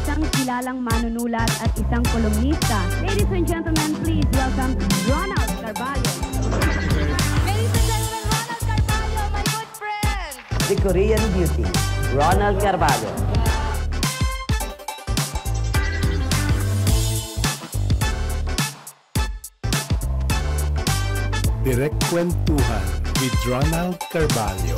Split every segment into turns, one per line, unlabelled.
isang kilalang manunulat at isang kolumnista. Ladies and gentlemen, please welcome Ronald Carballo.
Ladies and gentlemen, Ronald Carballo, my good friend!
The Korean Beauty, Ronald Carballo.
Direct Kwentuhan with Ronald Carballo.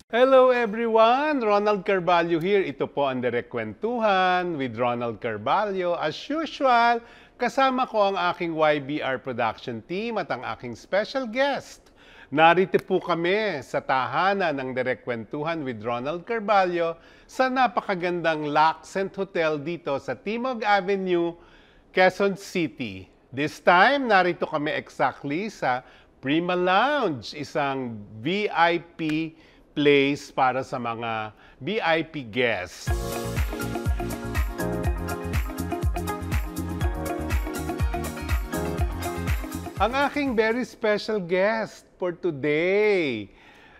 Hello everyone! Ronald Carballo here. Ito po ang Direct Kwentuhan with Ronald Carballo. As usual, kasama ko ang aking YBR production team at ang aking special guest. Narito po kami sa tahanan ng Direct Kwentuhan with Ronald Carballo sa napakagandang L'Accent Hotel dito sa Timog Avenue, Quezon City. This time, narito kami exactly sa Prima Lounge, isang VIP place para sa mga VIP guests. Ang aking very special guest for today,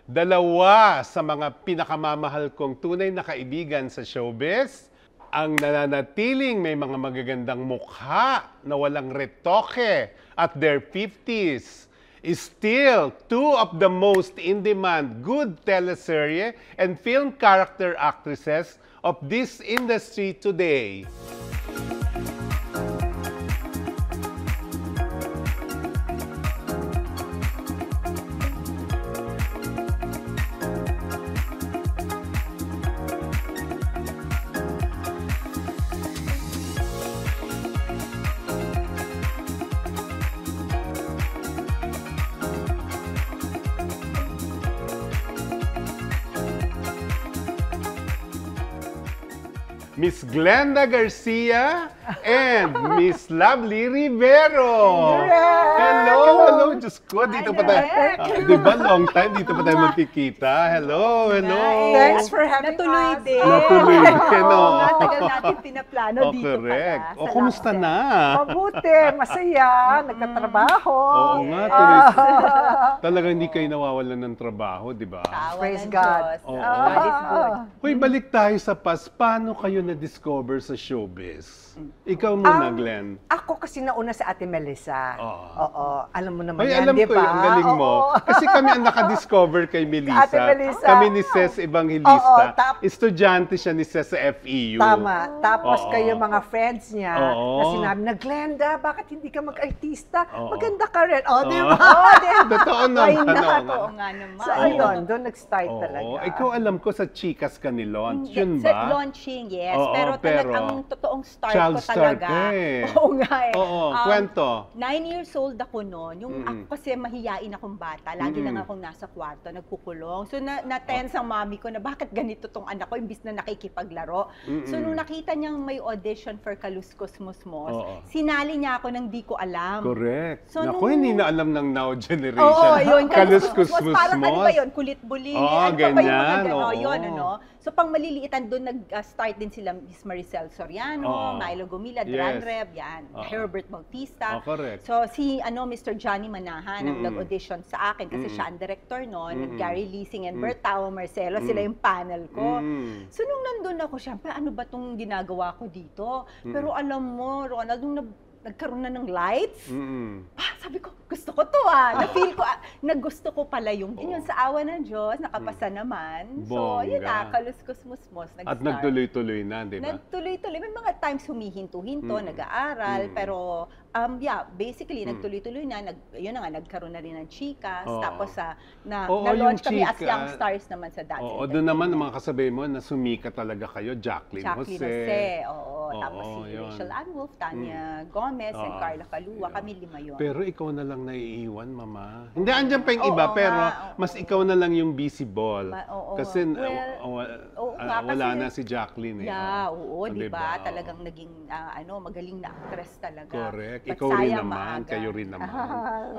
dalawa sa mga pinakamamahal kong tunay na kaibigan sa showbiz, ang nananatiling may mga magagandang mukha na walang retoke at their 50s, is still two of the most in-demand good teleserye and film character actresses of this industry today. Miss Glenda Garcia and Miss Lovely Rivero. Hello. Diyos ko, dito pa tayo. Di ba, long time, dito pa tayo magkikita. Hello.
Thanks for having us.
Natuloy din, no?
Matagal natin pinaplano dito
correct.
pala.
O, kumusta na?
Mabuti, masaya, nagtatrabaho.
Oo nga, tuloy. Talagang hindi kayo nawawalan ng trabaho, di ba?
Praise God.
God is good.
Hoy, balik tayo sa past. Paano kayo na-discover sa showbiz? Ikaw muna, Glenn.
Ako kasi nauna sa Ate Melissa. Oo. Alam mo naman
Ay,
yan,
alam
di
ko
ba?
ang galing mo. Kasi kami ang nakadiscover kay Melissa.
Ate Melissa.
Kami ni Ces Evangelista.
Oo,
Estudyante siya ni Ces sa FEU.
Tama. Tapos
Oo.
kayo mga friends niya
Oo.
na sinabi na, Glenda, bakit hindi ka mag-artista?
Oo.
Maganda ka rin. Di ba?
Totoo
Ay,
naman.
Oo nga naman.
So, ayun, doon nag-start talaga.
Ikaw alam ko sa Chicas ka ni launch, yun
Sa
ba?
launching, yes.
Oo,
pero
pero
ang totoong start
child
ko
start
talaga.
ka eh.
Oo nga eh.
Oo, kwento.
9 years old ako noon. Yung ako kasi mahiyain akong bata. Lagi lang akong nasa kwarto, nagkukulong. So na-tense ang mami ko na bakit ganito tong anak ko imbis na nakikipaglaro. So nung nakita niyang may audition for Kaluskos Musmos, sinali niya ako nang di ko alam.
Correct.
So,
Naku, hindi na alam ng now generation.
Oo, yun.
Kaluskos
Parang ano ba
Musmos.
yun? Kulit bulili.
Oo,
ano pa ba yung mga
ganyan,
gano'n?
oo.
Yun, ano? So, pang maliliitan doon, nag-start din sila Miss Maricel Soriano,
Oo.
Milo Gomila,
Yes.
Dran Reb, yan.
Oo.
Herbert Bautista.
Correct.
So, si Mr. Johnny Manahan ang nag-audition sa akin kasi siya ang director noon. Gary Leasing and Bert Tao Marcelo, sila yung panel ko. So, nung nandun ako, syempre, ano ba itong ginagawa ko dito? Pero alam mo, Ronald, nung nagkaroon na ng lights, sabi ko, gusto ko to Na-feel ko, nagusto ko pala yung yun sa awa ng Diyos, nakapasa naman. So, yun Kaluskos Musmos, nag-start.
At nagtuloy-tuloy na, di ba?
Nagtuloy-tuloy. May mga times humihinto-hinto, nag-aaral, pero basically, nagtuloy-tuloy na. Yun na nga, nagkaroon na rin ng Chikas. Tapos, na-launch kami as young stars naman sa dati.
Oo, doon naman ang mga kasabay mo na sumika talaga kayo, Jacqueline Jose.
Oo. Tapos si
yun.
Rachel Ann Wolf, Tanya Gomez, and Carla Calua. Kami 5 yun.
Pero ikaw na lang naiiwan, Mama. Hindi, andyan pa yung iba,
Oo
pero
nga,
mas ikaw na lang yung busy ball.
Oo.
Kasi
Oo nga,
wala
kasi-
na si Jacqueline eh.
Yeah, oo, di
Diba?
ba? Talagang naging magaling na actress talaga.
Correct.
But
Ikaw rin
sayang
naman,
maaga.
kayo rin naman.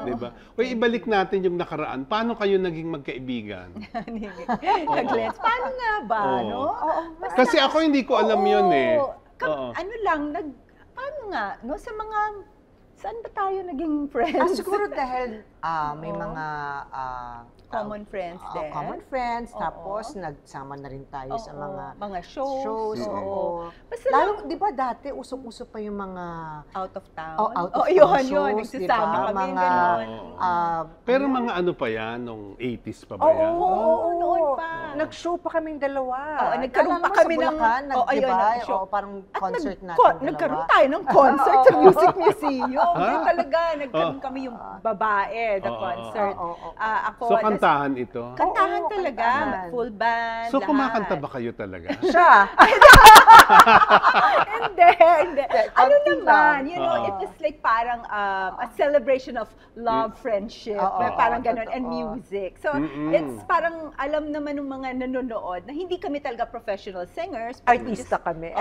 Di ba? Uy, ibalik natin yung nakaraan. Paano kayo naging magkaibigan?
Nag-lens. Paano nga ba,
Oo.
no? Basta-
Kasi ako hindi ko alam
Oo.
yun eh. Oo.
Ano lang, paano nga, no? Sa mga, saan ba tayo naging friends?
Siguro dahil May mga
Common friends din.
Common friends.
Oo.
Tapos, nagsama na rin tayo sa
Oo.
mga
shows.
Oo.
Basta
Lalo, di ba dati, usok-usok pa yung mga
out of town.
out of town
yun.
shows, di
Nagsasama
ba?
kami,
Mga,
ganon.
Pero mga ano pa yan, nung 80s pa ba
Oo,
yan?
noon pa.
Nag-show pa kaming dalawa.
Oo, nagkaroon pa kami ng...
Diba? Parang concert natin
Nagkaroon
dalawa.
tayo ng concert sa Music Museum. Yun talaga, nagkaroon kami yung babae, the concert. Ako,
So, kantahan ito?
kantahan
Oo,
talaga,
kantahan.
full band,
So,
lahat.
kumakanta ba kayo talaga?
Siya.
Hindi. Ano
konti
naman,
lang.
you know, it was like parang a celebration of love, friendship, parang ganun, and music. So, it's parang alam naman ng mga nanonood na hindi kami talaga professional singers. But
Artista kami.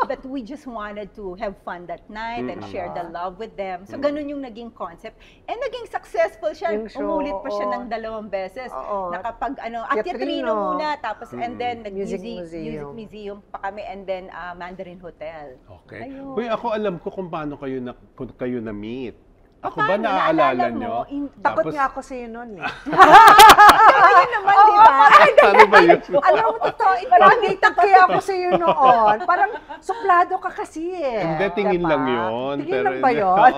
but we just wanted to have fun that night and share the love with them. So, ganun yung naging concept. And naging successful siya.
Yung show,
Umulit pa siya ng 2 beses.
Oo.
Nakapag,
Teatrino.
Teatrino muna, tapos and then
Music
Music
Museum.
Museum pa kami, and then Mandarin Hotel.
Okay.
Ayun.
Uy, ako alam ko kung paano kayo na-meet. Ako ba
Paano?
naaalala
Naalala
nyo?
mo?
Takot nga ako sa'yo noon eh.
Ayun naman, di ba?
Paano ba yun?
Alam mo, totoo, nakita kaya ako sa'yo noon. Parang suplado ka kasi eh.
Hindi, tingin
Diba?
lang yun.
Tingin
pero
lang ba
hindi.
yun?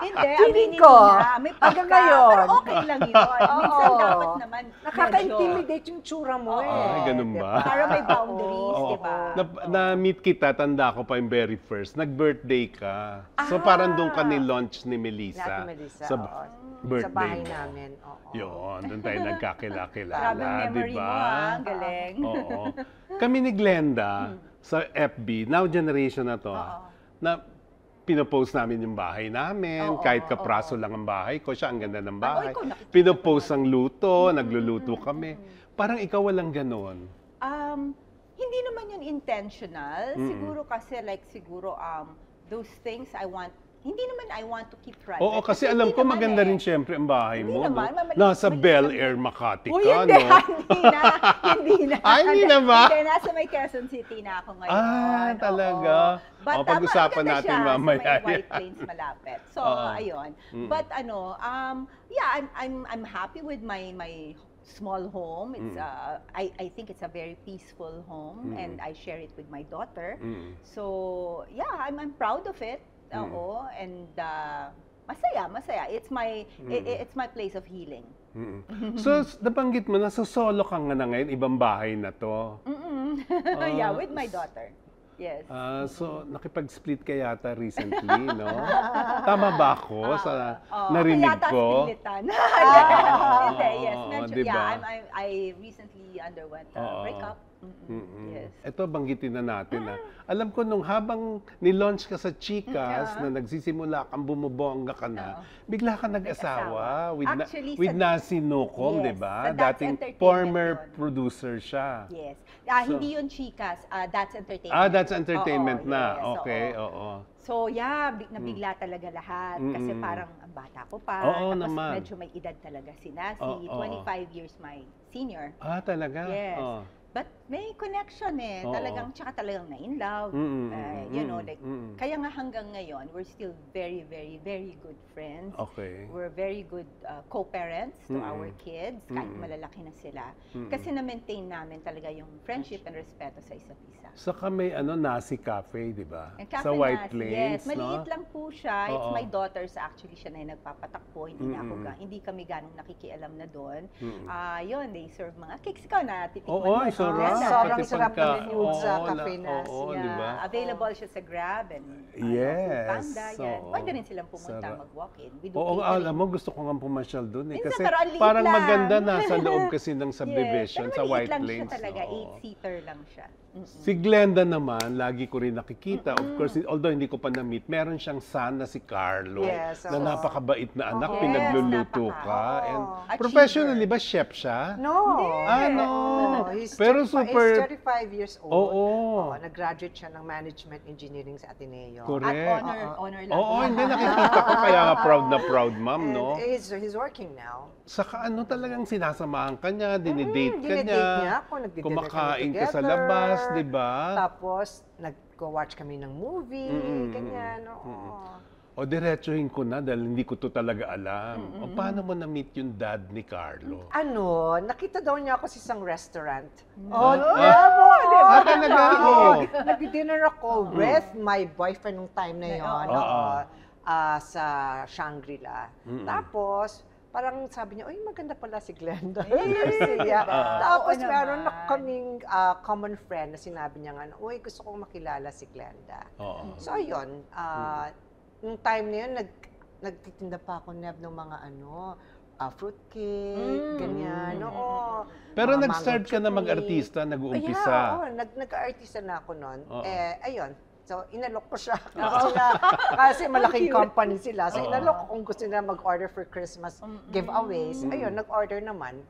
Hindi,
Feeling
aminin
ko,
mo na. May
hanggang
pagka,
ngayon.
pero okay lang yun. Minsan
Oo.
dapat naman
Nakaka-intimidate yung tsura mo eh.
Ay, ganun ba?
Diba?
Para may boundaries,
Oo.
di ba?
Na-meet kita, tanda ko pa yung very first. Nag-birthday ka. So parang doon ka ni-launch ni Melissa.
Lahat ni Melissa,
Sa
oo.
birthday
Sa bahay
mo.
namin, oo.
Yun, doon tayo nagkakilala-kilala,
Grabe ang memory
di ba?
mo, ha? Galing.
Oo. Kami ni Glenda, sa FB, now generation na to, na pinopost namin yung bahay namin, kahit kapraso lang ang bahay ko, siya ang ganda ng bahay.
ikaw nakikita
Pinopost ang luto, nagluluto kami. Parang ikaw walang ganon.
Hindi naman yun intentional. Siguro kasi those things hindi naman I want to keep private.
Oo, kasi
hindi
alam ko
naman
maganda rin siyempre ang bahay
Hindi
mo.
naman,
No? Nasa
maliit
Bel
lang.
Air, Makati
Uy,
ka,
hindi,
no?
hindi na.
Ay, hindi na ba?
Hindi, nasa may Quezon City na ako ngayon.
Ah, talaga?
But,
O, pag-usapan
maganda
natin
siya,
mamaya
Sa may
yan.
White Plains malapit. So, ayun. But yeah, I'm happy with my small home. It's I think it's a very peaceful home, and I share it with my daughter. So, yeah, I'm proud of it. Oo, and masaya. It's my place of healing.
So, nabanggit mo na, so solo ka nga na ngayon, ibang bahay na to.
Yeah, with my daughter. Yes.
So, nakipag-split ka yata recently, no? Tama ba ako sa narinig
Ako yata
ko?
splitan. Hindi, yes. Medyo,
diba?
yeah, I recently underwent a breakup. Yes.
Ito, banggitin na natin. Alam ko, nung habang nilaunch ka sa Chikas, na nagsisimula kang bumubongga ka na, bigla ka nag-asawa
Actually,
with
sa-
Nasi Nukom,
Yes,
di ba?
sa That's
Dating
Entertainment
former
yun.
producer siya.
Yes. Hindi yun Chicas. That's Entertainment.
That's entertainment
Oo,
na.
yes,
Okay,
oo.
oo.
So, yeah, nabigla talaga lahat. Kasi parang ang bata ko pa.
Oo
Tapos
naman.
medyo may edad talaga si Nasi.
Oo.
25 years my senior.
Talaga?
Yes.
Oh.
But may connection eh.
Oo.
Talagang na in love. You know, like, kaya nga hanggang ngayon, we're still very, very, very good friends.
Okay.
We're very good co-parents to our kids, kahit malalaki na sila. Kasi na-maintain namin talaga yung friendship and respeto sa isa't isa.
Saka may Nasi Cafe, di ba?
And Cafe
Sa White
Nasi,
Plains,
yes. Maliit
no?
lang po siya. It's
Oo.
my daughter's actually siya na yung nagpapatakbo. Hindi kami ganong nakikialam na doon. Yun, they serve mga cakes. Ikaw na, titikman
Oo,
mo.
sarap.
Sobrang
Pati
sarap
pagka-
ng food sa
oo,
Cafe Nasi.
Oo,
Yeah,
di ba?
available siya sa Grab and
Yes.
Foodpanda. Yan.
Oo.
Pwede rin silang pumunta
Sarap.
mag-walk-in. We do
Oo,
catering.
alam mo, gusto ko nga pumasyal doon eh.
Minsan,
Kasi
pero ang liit
parang
lang.
maganda nasa loob kasi ng subdivision
Yes,
sa
pero maliit
White
lang
Plains.
siya talaga.
Oo.
8-seater lang siya.
Si Glenda naman, lagi ko rin nakikita. Of course, although hindi ko pa na-meet, meron siyang son na si Carlo.
Yes,
na
oo.
napakabait na anak,
Yes,
pinagluluto
napaka.
ka.
Oo.
And
Achiever.
professionally ba, chef siya?
No.
No.
He's
Pero
35
super...
He's 35 years old.
Oo.
Nag-graduate siya ng Management Engineering sa Ateneo.
Correct.
At honor lang.
Oo, hindi nakikita ko. Kaya nga proud, ma'am,
And
no?
he's working now.
Saka talagang sinasamahan ka niya, dinidate ka
dinidate
niya.
niya ako, nagdi-dinner
Kumakain
kami
ka sa
together.
labas, di ba?
Tapos, nag-watch kami ng movie, ganyan. Oo.
O diretsuhin ko na dahil hindi ko to talaga alam. O paano mo na-meet yung dad ni Carlo?
Ano, nakita daw niya ako sa isang restaurant.
Oh,
diba?
Talaga? Oo.
Nag-dinner ako with my boyfriend nung time na yun. Sa Shangri-La. Tapos, parang sabi niya, uy, maganda pala si Glenda. Siya. Tapos
Oo
meron
naman.
na kaming common friend na sinabi niya nga, uy, gusto kong makilala si Glenda. So, ayun. Nung time na yun, nagtitinda pa ako ng mga fruitcake, ganyan. Oo.
Pero
Mga
nag-start
mango
ka na
chocolate.
mag-artista, nag-uumpisa.
Oo, nag-artista na ako noon.
Oo.
Ayun. So, inalok ko siya. Kasi malaking company sila. So, inalok ko kung gusto nila mag-order for Christmas giveaways. Ayun, nag-order naman.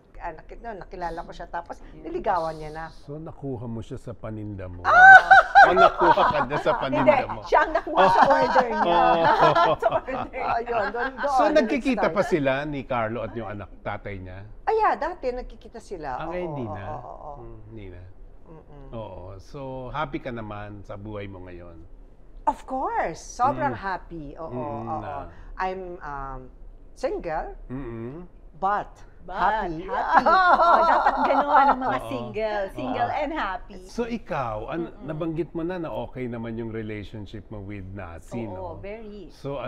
Nakilala ko siya. Tapos, niligawan niya na.
So, nakuha mo siya sa paninda mo. O nakuha ka na sa
Hindi,
paninda mo.
siya ang nakuha sa order niya. Sa order.
Ayun, doon.
So, nagkikita pa sila ni Carlo at yung anak, tatay niya?
Dati nagkikita sila.
Ngayon hindi na?
Oo.
Hindi na. Oo. So, happy ka naman sa buhay mo ngayon?
Of course. Sobrang happy. Oo. I'm single, but happy.
Dapat gano'n ang mga single. Single and happy.
So, ikaw, nabanggit mo na okay naman yung relationship mo with Nasi,
Oo,
no?
very.
So,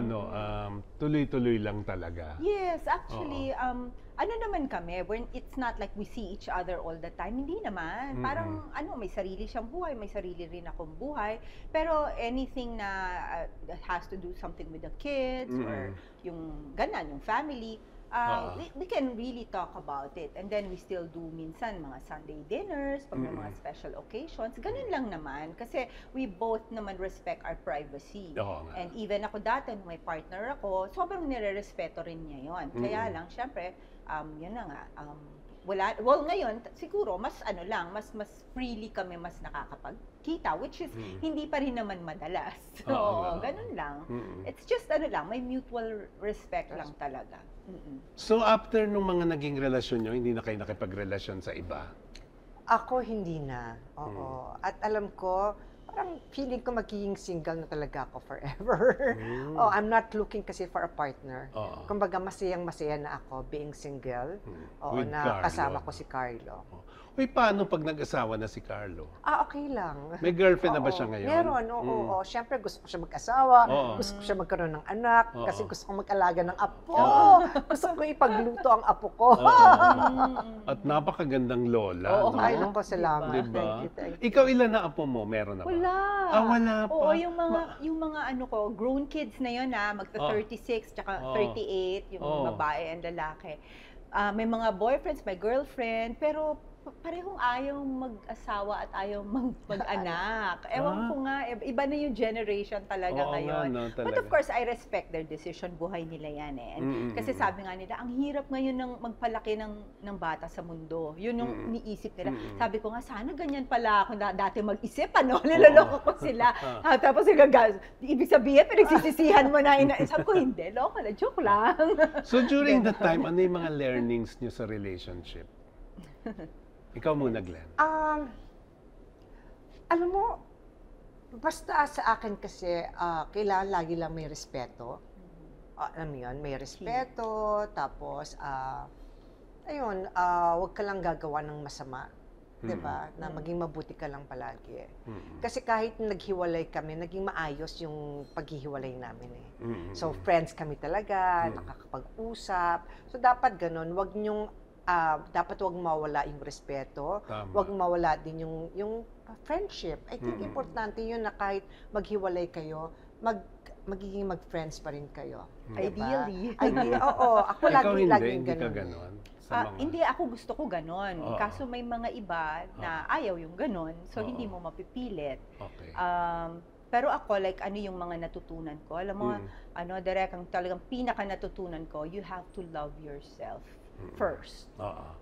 tuloy-tuloy lang talaga.
Yes, actually, ano naman kami, when it's not like we see each other all the time, hindi naman. Parang, may sarili siyang buhay, may sarili rin akong buhay. Pero anything na that has to do something with the kids, or yung yung family, we can really talk about it. And then we still do minsan mga Sunday dinners, pag may mga special occasions. Ganun lang naman. Kasi we both naman respect our privacy. And even ako dati, nung may partner ako, sobrang nire-respeto rin niya yon. Kaya lang, syempre, yun na nga, ngayon, siguro, mas mas freely kami mas nakakapagkita, which is, hindi pa rin naman madalas. So, ganun lang. It's just, may mutual respect lang talaga.
So, after nung mga naging relasyon nyo, hindi na kayo nakipagrelasyon sa iba?
Ako, hindi na. Oo. At alam ko, parang feeling ko magiging single na talaga ako forever. I'm not looking kasi for a partner. Kumbaga, masayang-masaya na ako being single.
With
na
Carlo.
kasama ko si Carlo.
Uy, paano pag nag-asawa na si Carlo?
Okay lang.
May girlfriend na ba siya ngayon?
Meron, oo. Siyempre, gusto ko siya mag-asawa. Gusto ko siya magkaroon ng anak. Kasi gusto ko mag-alaga ng apo. Gusto ko ipagluto ang apo ko.
At napakagandang lola. no?
Ay, naku, salamat.
Diba?
Thank you.
Ikaw, ilan na apo mo? Meron na ba?
Wala.
Wala pa.
Oo, yung mga grown kids na yun magta-36 tsaka 38, yung babae and lalaki. May mga boyfriends, may girlfriend, pero parehong ayaw mag-asawa at ayaw mag-anak. Ewan ko nga, iba na yung generation talaga ngayon. But of course, I respect their decision. Buhay nila yan eh. And kasi sabi nga nila, ang hirap ngayon ng magpalaki ng bata sa mundo. Yun yung iniisip nila. Sabi ko nga, sana ganyan pala ako dati mag-isip, niloloko ko sila. Tapos ibig sabihin, pinagsisisihan mo na. Sabi ko, hindi, loko na, joke lang.
So during that time, ano yung mga learnings nyo sa relationship? Ikaw muna, Glenn.
Alam mo, basta sa akin kasi, kailangan lagi lang may respeto. Alam mo yun, may respeto, tapos, huwag ka lang gagawa ng masama. Diba? Na maging mabuti ka lang palagi. Kasi kahit naghiwalay kami, naging maayos yung paghihiwalay namin eh. So, friends kami talaga, nakakapag-usap. So, dapat ganun, dapat wag mawala yung respeto, wag mawala din yung friendship. I think importante yun na kahit maghiwalay kayo, magiging mag-friends pa rin kayo.
Ideally.
Oo. Ako laging
hindi ka
ganun.
ganon?
Hindi, ako gusto ko ganon. Kaso may mga iba na ayaw yung ganon, so hindi mo mapipilit.
Okay.
Pero ako, ano yung mga natutunan ko? Alam mo, Direk, ang talagang pinaka natutunan ko, you have to love yourself first.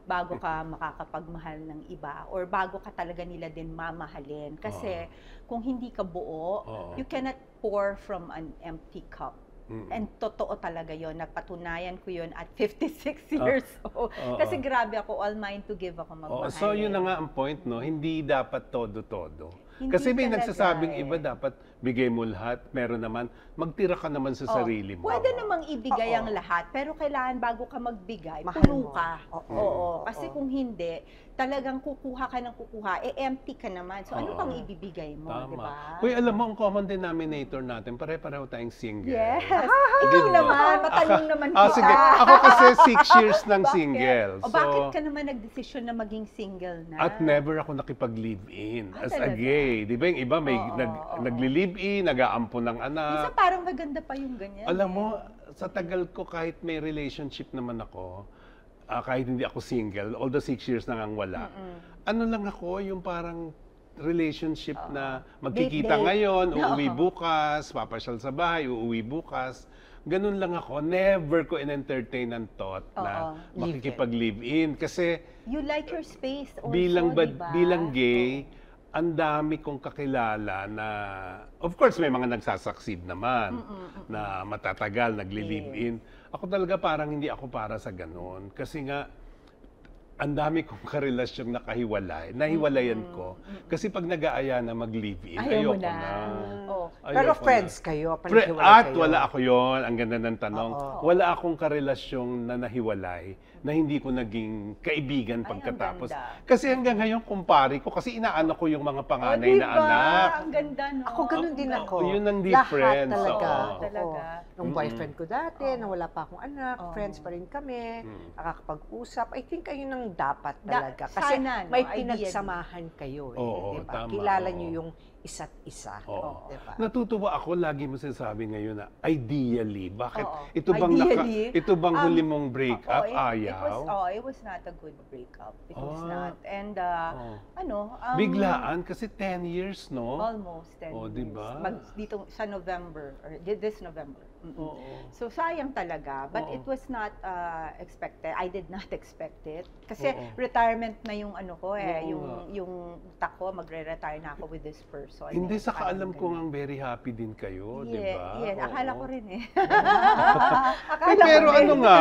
Bago ka makakapagmahal ng iba or bago ka talaga nila din mamahalin. Kasi kung hindi ka buo, you cannot pour from an empty cup. And totoo talaga yon. Napatunayan ko yon at 56 years old. Kasi grabe ako, all mine to give ako magmahal.
So yun na nga ang point, no? Hindi dapat todo-todo.
Hindi
Kasi may
talaga
nagsasabing
eh.
iba dapat bigay mo lahat, meron naman, magtira ka naman sa sarili mo.
Pwede namang ibigay
Oo.
ang lahat, pero kailangan bago ka magbigay,
Mahal
puno
mo.
ka.
Oo.
Kasi kung hindi, talagang kukuha ka ng kukuha, empty ka naman. So ano
Oo.
pang ibibigay mo, di ba?
Uy, alam mo, ang common denominator natin, pare-pareho tayong single.
Yes.
Di
Ikaw
ba?
naman, matanong naman kita.
Sige. Ako kasi 6 years ng
Bakit?
single.
O bakit ka naman nagdesisyon na maging single na?
At never ako nakipag-live-in as a
talaga?
gay. Di ba yung iba may
Oo, oo.
nagli-live-in, nag-aampo ng
Minsan
anak.
parang maganda pa yung ganyan.
Alam mo, sa tagal ko kahit may relationship naman ako, kahit hindi ako single, although 6 years na ngang wala, ano lang ako, yung parang relationship na magkikita
Date.
ngayon, uuwi
Oo.
bukas, papasyal sa bahay, uuwi bukas. Ganun lang ako. Never ko in-entertain ang thought na
Oo.
makikipag-live-in. Kasi
You like your space also,
bilang
diba?
bilang gay, ang dami kong kakilala na, of course, may mga nagsasucceed naman na matatagal, nagli-live-in. Ako talaga parang hindi ako para sa ganun. Kasi nga, ang dami kong karelasyong nakahiwalay. Nahiwalayan ko. Kasi pag nag-aaya na mag-live-in,
Ayaw mo
ayoko
na.
na.
Oh.
Pero
Ayoko
friends
na.
kayo,
At
panaghiwalay kayo.
wala ako yon. Ang ganda ng tanong.
Oo.
Wala akong karelasyong na nahiwalay na hindi ko naging kaibigan pagkatapos.
Ang ganda.
Kasi hanggang ngayon, kumpare ko, kasi inaanak ko yung mga panganay
diba?
na anak.
Ang ganda, no?
Ako ganun din ako.
Yun ang
Lahat
difference,
talaga.
oo.
Oo.
Talaga.
Nung boyfriend ko dati, nung wala pa akong anak,
Oo.
friends pa rin kami,
Mm.
nakakapag-usap. I think ayun ang dapat talaga. Kasi
sana, no?
may
Ideally.
pinagsamahan kayo eh.
Oo,
diba?
tama,
Kilala
oo.
niyo yung isa't isa.
Oo.
Diba?
Natutuwa ako, lagi mo sinasabi ngayon na ideally. Bakit?
Oo.
Ito bang,
Ideally,
ito bang huli mong breakup? Ayaw?
It was not a good breakup. It was
Ah.
not. And,
Oh. Biglaan, kasi 10 years, no?
Almost 10
Oh,
years.
diba?
Dito sa November, or this November.
Oo.
So, sayang talaga. But
Oo.
it was not expected. I did not expect it. Kasi
Oo.
retirement na yung ano ko eh.
Oo nga.
Yung utak ko, magre-retire na ako with this person.
Hindi,
eh.
saka
Parang
alam ko
ganun.
nga very happy din kayo, di ba?
Yes, akala
Oo.
ko rin eh.
Eh, pero ano nga,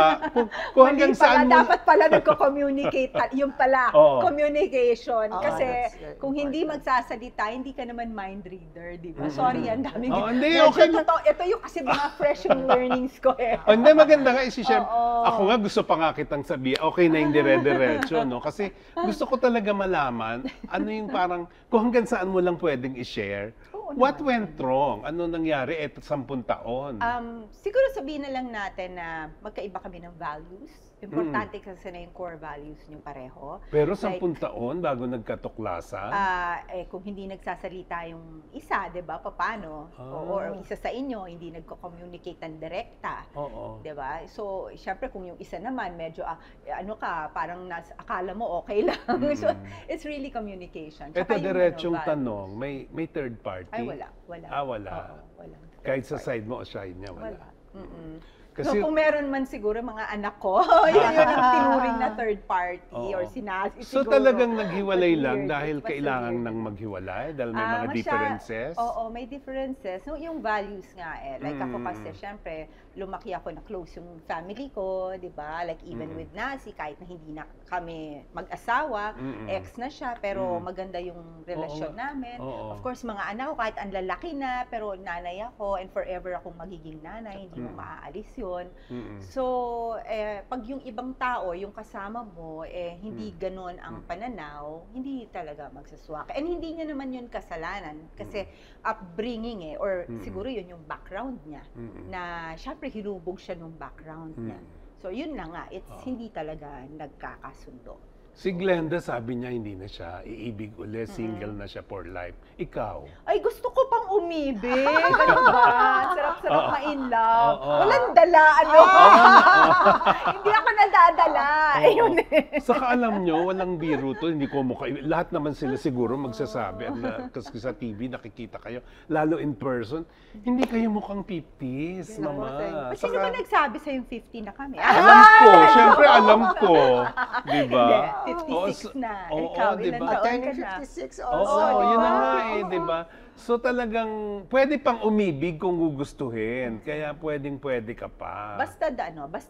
kung hanggang
Mali pala,
saan mo...
dapat pala nagko-communicate. Yung pala,
Oo.
communication.
Oo,
Kasi
that's very
kung hindi
important.
magsasalita, hindi ka naman mind reader, di ba? Sorry, ang daming...
Oo, hindi,
Medyo
okay lang.
Ito yung kasi mga fresh yung learnings ko eh.
Oh, hindi, maganda nga isi-share.
Oo.
Ako nga gusto pa nga kitang sabihin, okay na yung dire-diretso, no? Kasi gusto ko talaga malaman, ano yung parang, kung hanggang saan mo lang pwedeng i-share,
Oo
what
naman.
went wrong? Ano nangyari? 10 taon.
Siguro sabihin na lang natin na magkaiba kami ng values. Importante kasi na yung core values niyo pareho.
Pero
like,
10 taon bago nagkatuklasan?
Kung hindi nagsasalita yung isa, 'di ba? Paano? Or isa sa inyo hindi nagko-communicate ng direkta.
Oo.
'Di ba? So, syempre kung yung isa naman medyo ano ka, parang akala mo okay lang. So, it's really communication.
Ito,
Tsaka yung,
diretsong
values.
tanong, may third party?
Ay, wala.
Wala.
Oo, wala.
Kahit sa side mo o side niya, wala.
Wala. Mm-mm.
Kasi,
So, kung meron man siguro mga anak ko, yun ang tinuring na third party
Oo.
or sinasi
so
siguro.
talagang naghiwalay
But
lang
weird.
dahil
It was
kailangan
weird.
nang maghiwalay? Dahil may mga
Masya-
differences?
Oo, may differences. So, yung values nga eh. Like ako
Mm.
kasi, syempre, lumaki ako na close yung family ko, di ba? Like even with Nasi, kahit na hindi na kami mag-asawa, ex na siya, pero maganda yung relasyon namin.
Oo.
Of course, mga anak ko, kahit ang lalaki na, pero nanay ako, and forever akong magiging nanay, hindi mo maaalis yun. So, pag yung ibang tao, yung kasama mo, hindi ganon ang pananaw, hindi talaga magsaswak. And hindi niya naman yun kasalanan, kasi upbringing or siguro yun yung background niya, na syempre hinubog siya nung background niya. So, yun na nga, it's hindi talaga nagkakasundo.
Si Glenda, sabi niya hindi na siya iibig uli, single na siya for life. Ikaw?
Ay, gusto ko pang umibig. Ganun ba? Sarap-sarap ma-in love.
Oo.
Walang dala, ano? Hindi ako nadadala. Ayun eh.
Saka alam nyo, walang biro to, hindi ko mukha. Lahat naman sila siguro magsasabi, kasi sa TV nakikita kayo, lalo in person, hindi kayo mukhang 50s, mama.
Sino ba nagsabi sa yung 50 na kami?
Alam ko, syempre alam ko. Di ba?
Hindi, 56 na.
Oo,
Ikaw,
di
ilan
ba?
taon ka
Turning
na?
56
Oo,
also.
yun na nga eh, di ba? So talagang pwede pang umibig kung gugustuhin. Kaya pwedeng-pwede ka pa.
Basta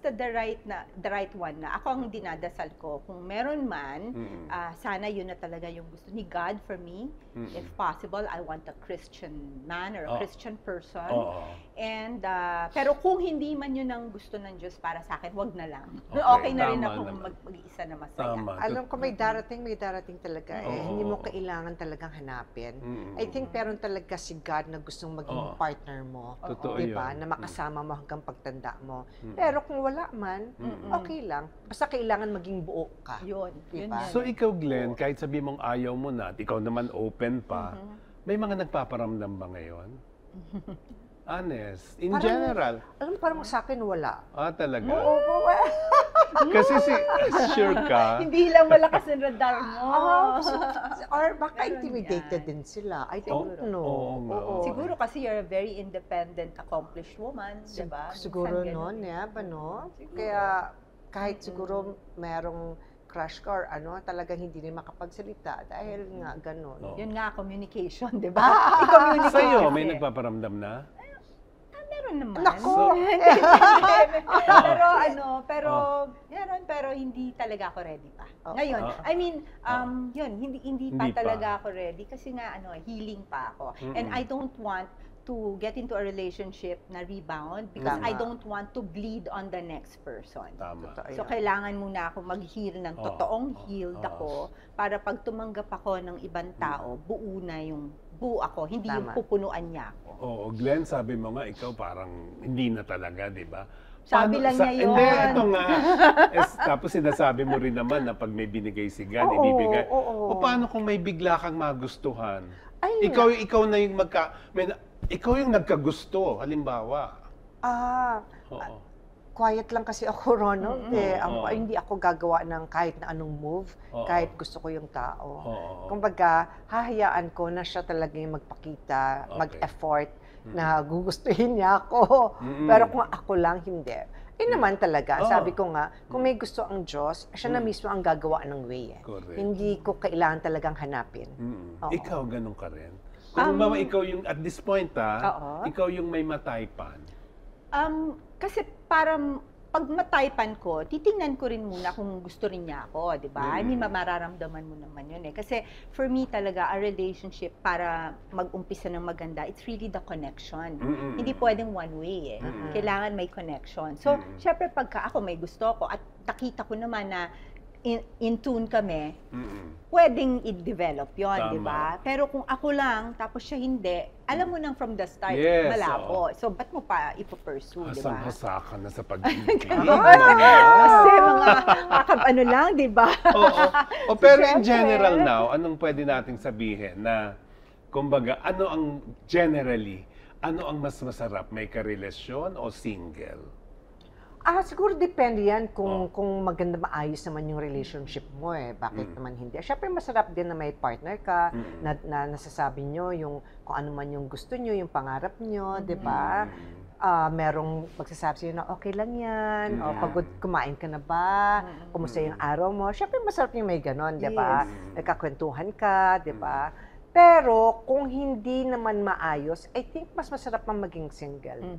the right one na. Ako ang dinadasal ko. Kung meron man, sana yun na talaga yung gusto ni God for me. If possible, I want a Christian man or a Christian person. And pero kung hindi man yun ang gusto ng Diyos para sa akin, wag na lang. Okay na rin akong mag-iisa na masaya.
Alam ko may darating talaga Hindi mo kailangan talagang hanapin. I think meron talaga si God na gustong maging partner mo.
Totoo
diba?
yun.
Na makasama mo hanggang pagtanda mo. Pero kung wala man, okay lang. Basta kailangan maging buo ka.
Yun.
Diba?
So ikaw, Glenn, kahit sabi mong ayaw mo na at ikaw naman open pa, may mga nagpaparamdam ba ngayon? Honest. In general.
Alam mo, parang sa akin wala.
Talaga?
Oo.
Kasi sure ka.
Hindi lang malakas ang radar mo.
Or baka intimidated din sila. I don't know. Oo.
Siguro kasi you're a very independent, accomplished woman, di ba?
Siguro noon, no? Kaya kahit siguro merong crush ka or talagang hindi rin makapagsalita dahil nga ganun.
Yun nga, communication, di ba? I-communicate.
Sa'yo, may nagpaparamdam na?
Meron naman.
Nako!
pero hindi talaga ako ready pa.
Oh.
Ngayon, I mean, hindi pa talaga ako ready kasi nga healing pa ako. And I don't want to get into a relationship na rebound because I don't want to bleed on the next person.
Tama.
So, kailangan muna ako mag-heal ng totoong healed ako para pag tumanggap ako ng ibang tao, buo ako, hindi yung pupunuan niya ako.
Oo, Glenn, sabi mo nga, ikaw parang hindi na talaga, di ba?
Sabi lang niya yun.
Hindi, ito nga. Tapos sinasabi mo rin naman na pag may binigay si God, ibibigay. O paano kung may bigla kang magustuhan? Ikaw na yung ikaw yung nagkagusto, halimbawa.
Quiet lang kasi ako, Ronald. Hindi ako gagawa ng kahit na anong move, kahit gusto ko yung tao. Kumbaga, hahayaan ko na siya talaga yung magpakita, mag-effort, na gugustuhin niya ako. Pero kung ako lang, hindi. Naman talaga, sabi ko nga, kung may gusto ang Diyos, siya na mismo ang gagawa ng way. Hindi ko kailangan talagang hanapin.
Ikaw, ganun ka rin? Kung ikaw yung, at this point ikaw yung may mataypan.
Kasi parang pag mataypan ko, titingnan ko rin muna kung gusto rin niya ako, di ba? I mean, mararamdaman mo naman yun Kasi for me talaga, a relationship para mag-umpisa ng maganda, it's really the connection. Hindi pwedeng one way Kailangan may connection. So, syempre pagka ako may gusto ko at nakita ko naman na in tune kami, pwedeng i-develop yon, di ba? Pero kung ako lang, tapos siya hindi, alam mo nang from the start, malabo. So, ba't mo pa ipupursue, di ba?
Asang-hasa ka na sa pag-ibig.
Kasi mga lang, di ba?
Pero in general now, anong pwede nating sabihin na, kumbaga, ano ang mas masarap? May karelasyon o single?
Siguro depende yan kung maganda maayos naman yung relationship mo Bakit naman hindi? Siyempre masarap din na may partner ka, na nasasabi nyo kung ano man yung gusto nyo, yung pangarap nyo, di ba? Merong magsasabi sa'yo na okay lang yan, o pagod, kumain ka na ba? Kumusta yung araw mo? Siyempre masarap yung may ganon, di ba? Nagkakwentuhan ka, di ba? Pero kung hindi naman maayos, I think mas masarap pang maging single.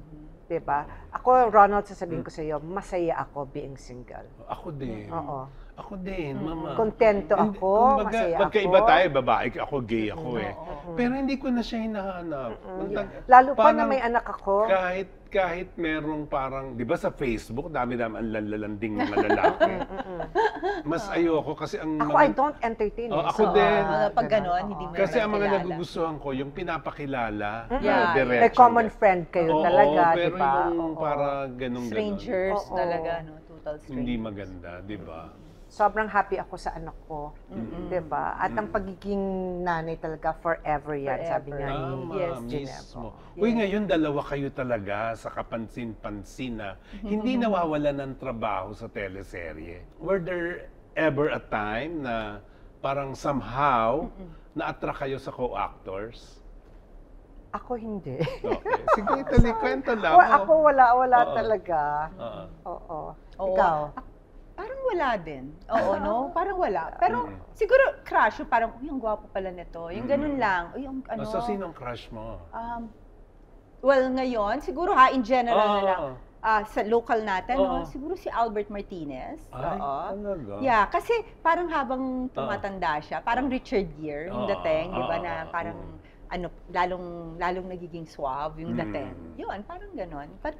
Diba? Ako, Ronald, sasabihin ko sa iyo, masaya ako being single.
Ako din.
Oo.
Ako din, mama.
Kontento ako, masaya ako.
Magkaiba tayo, babae ako, gay ako Pero hindi ko na siya hinahanap.
Lalo pa na may anak ako.
Kahit merong parang, di ba sa Facebook, dami-dami ang lalalanding mga lalaki. Mas ayoko kasi ang
Ako, I don't entertain.
Ako din.
Pag gano'n, hindi mo
Kasi ang mga nagugustuhan ko, yung pinapakilala,
diretso. May common friend kayo talaga, di ba?
Pero yung para ganun-ganun.
Strangers talaga, total strangers.
Hindi maganda, di ba?
Sobrang happy ako sa anak ko, di ba? At ang pagiging nanay talaga forever yan, sabi nga ni
mismo. Uy, ngayon dalawa kayo talaga sa kapansin-pansin na hindi nawawalan ng trabaho sa teleserye. Were there ever a time na parang somehow na-attract kayo sa co-actors?
Ako hindi.
Okay. Sige, kwento lang.
Ako wala talaga. Oo. Ikaw?
Parang wala din. Oo, no? Parang wala. Pero siguro crush, yung parang, uy, ang gwapo pala nito. Yung ganun lang. Uy, yung ano.
So, sinong crush mo?
Well, ngayon, siguro in general na lang.
Oo.
Sa local natin,
Oo.
no? Siguro si Albert Martinez.
Ay,
Oo.
talaga?
Yeah, kasi parang habang tumatanda siya, parang Richard Gere yung
Oo.
dating, di ba,
Oo.
na parang lalong lalong nagiging suave yung dating. Yun, parang ganon. But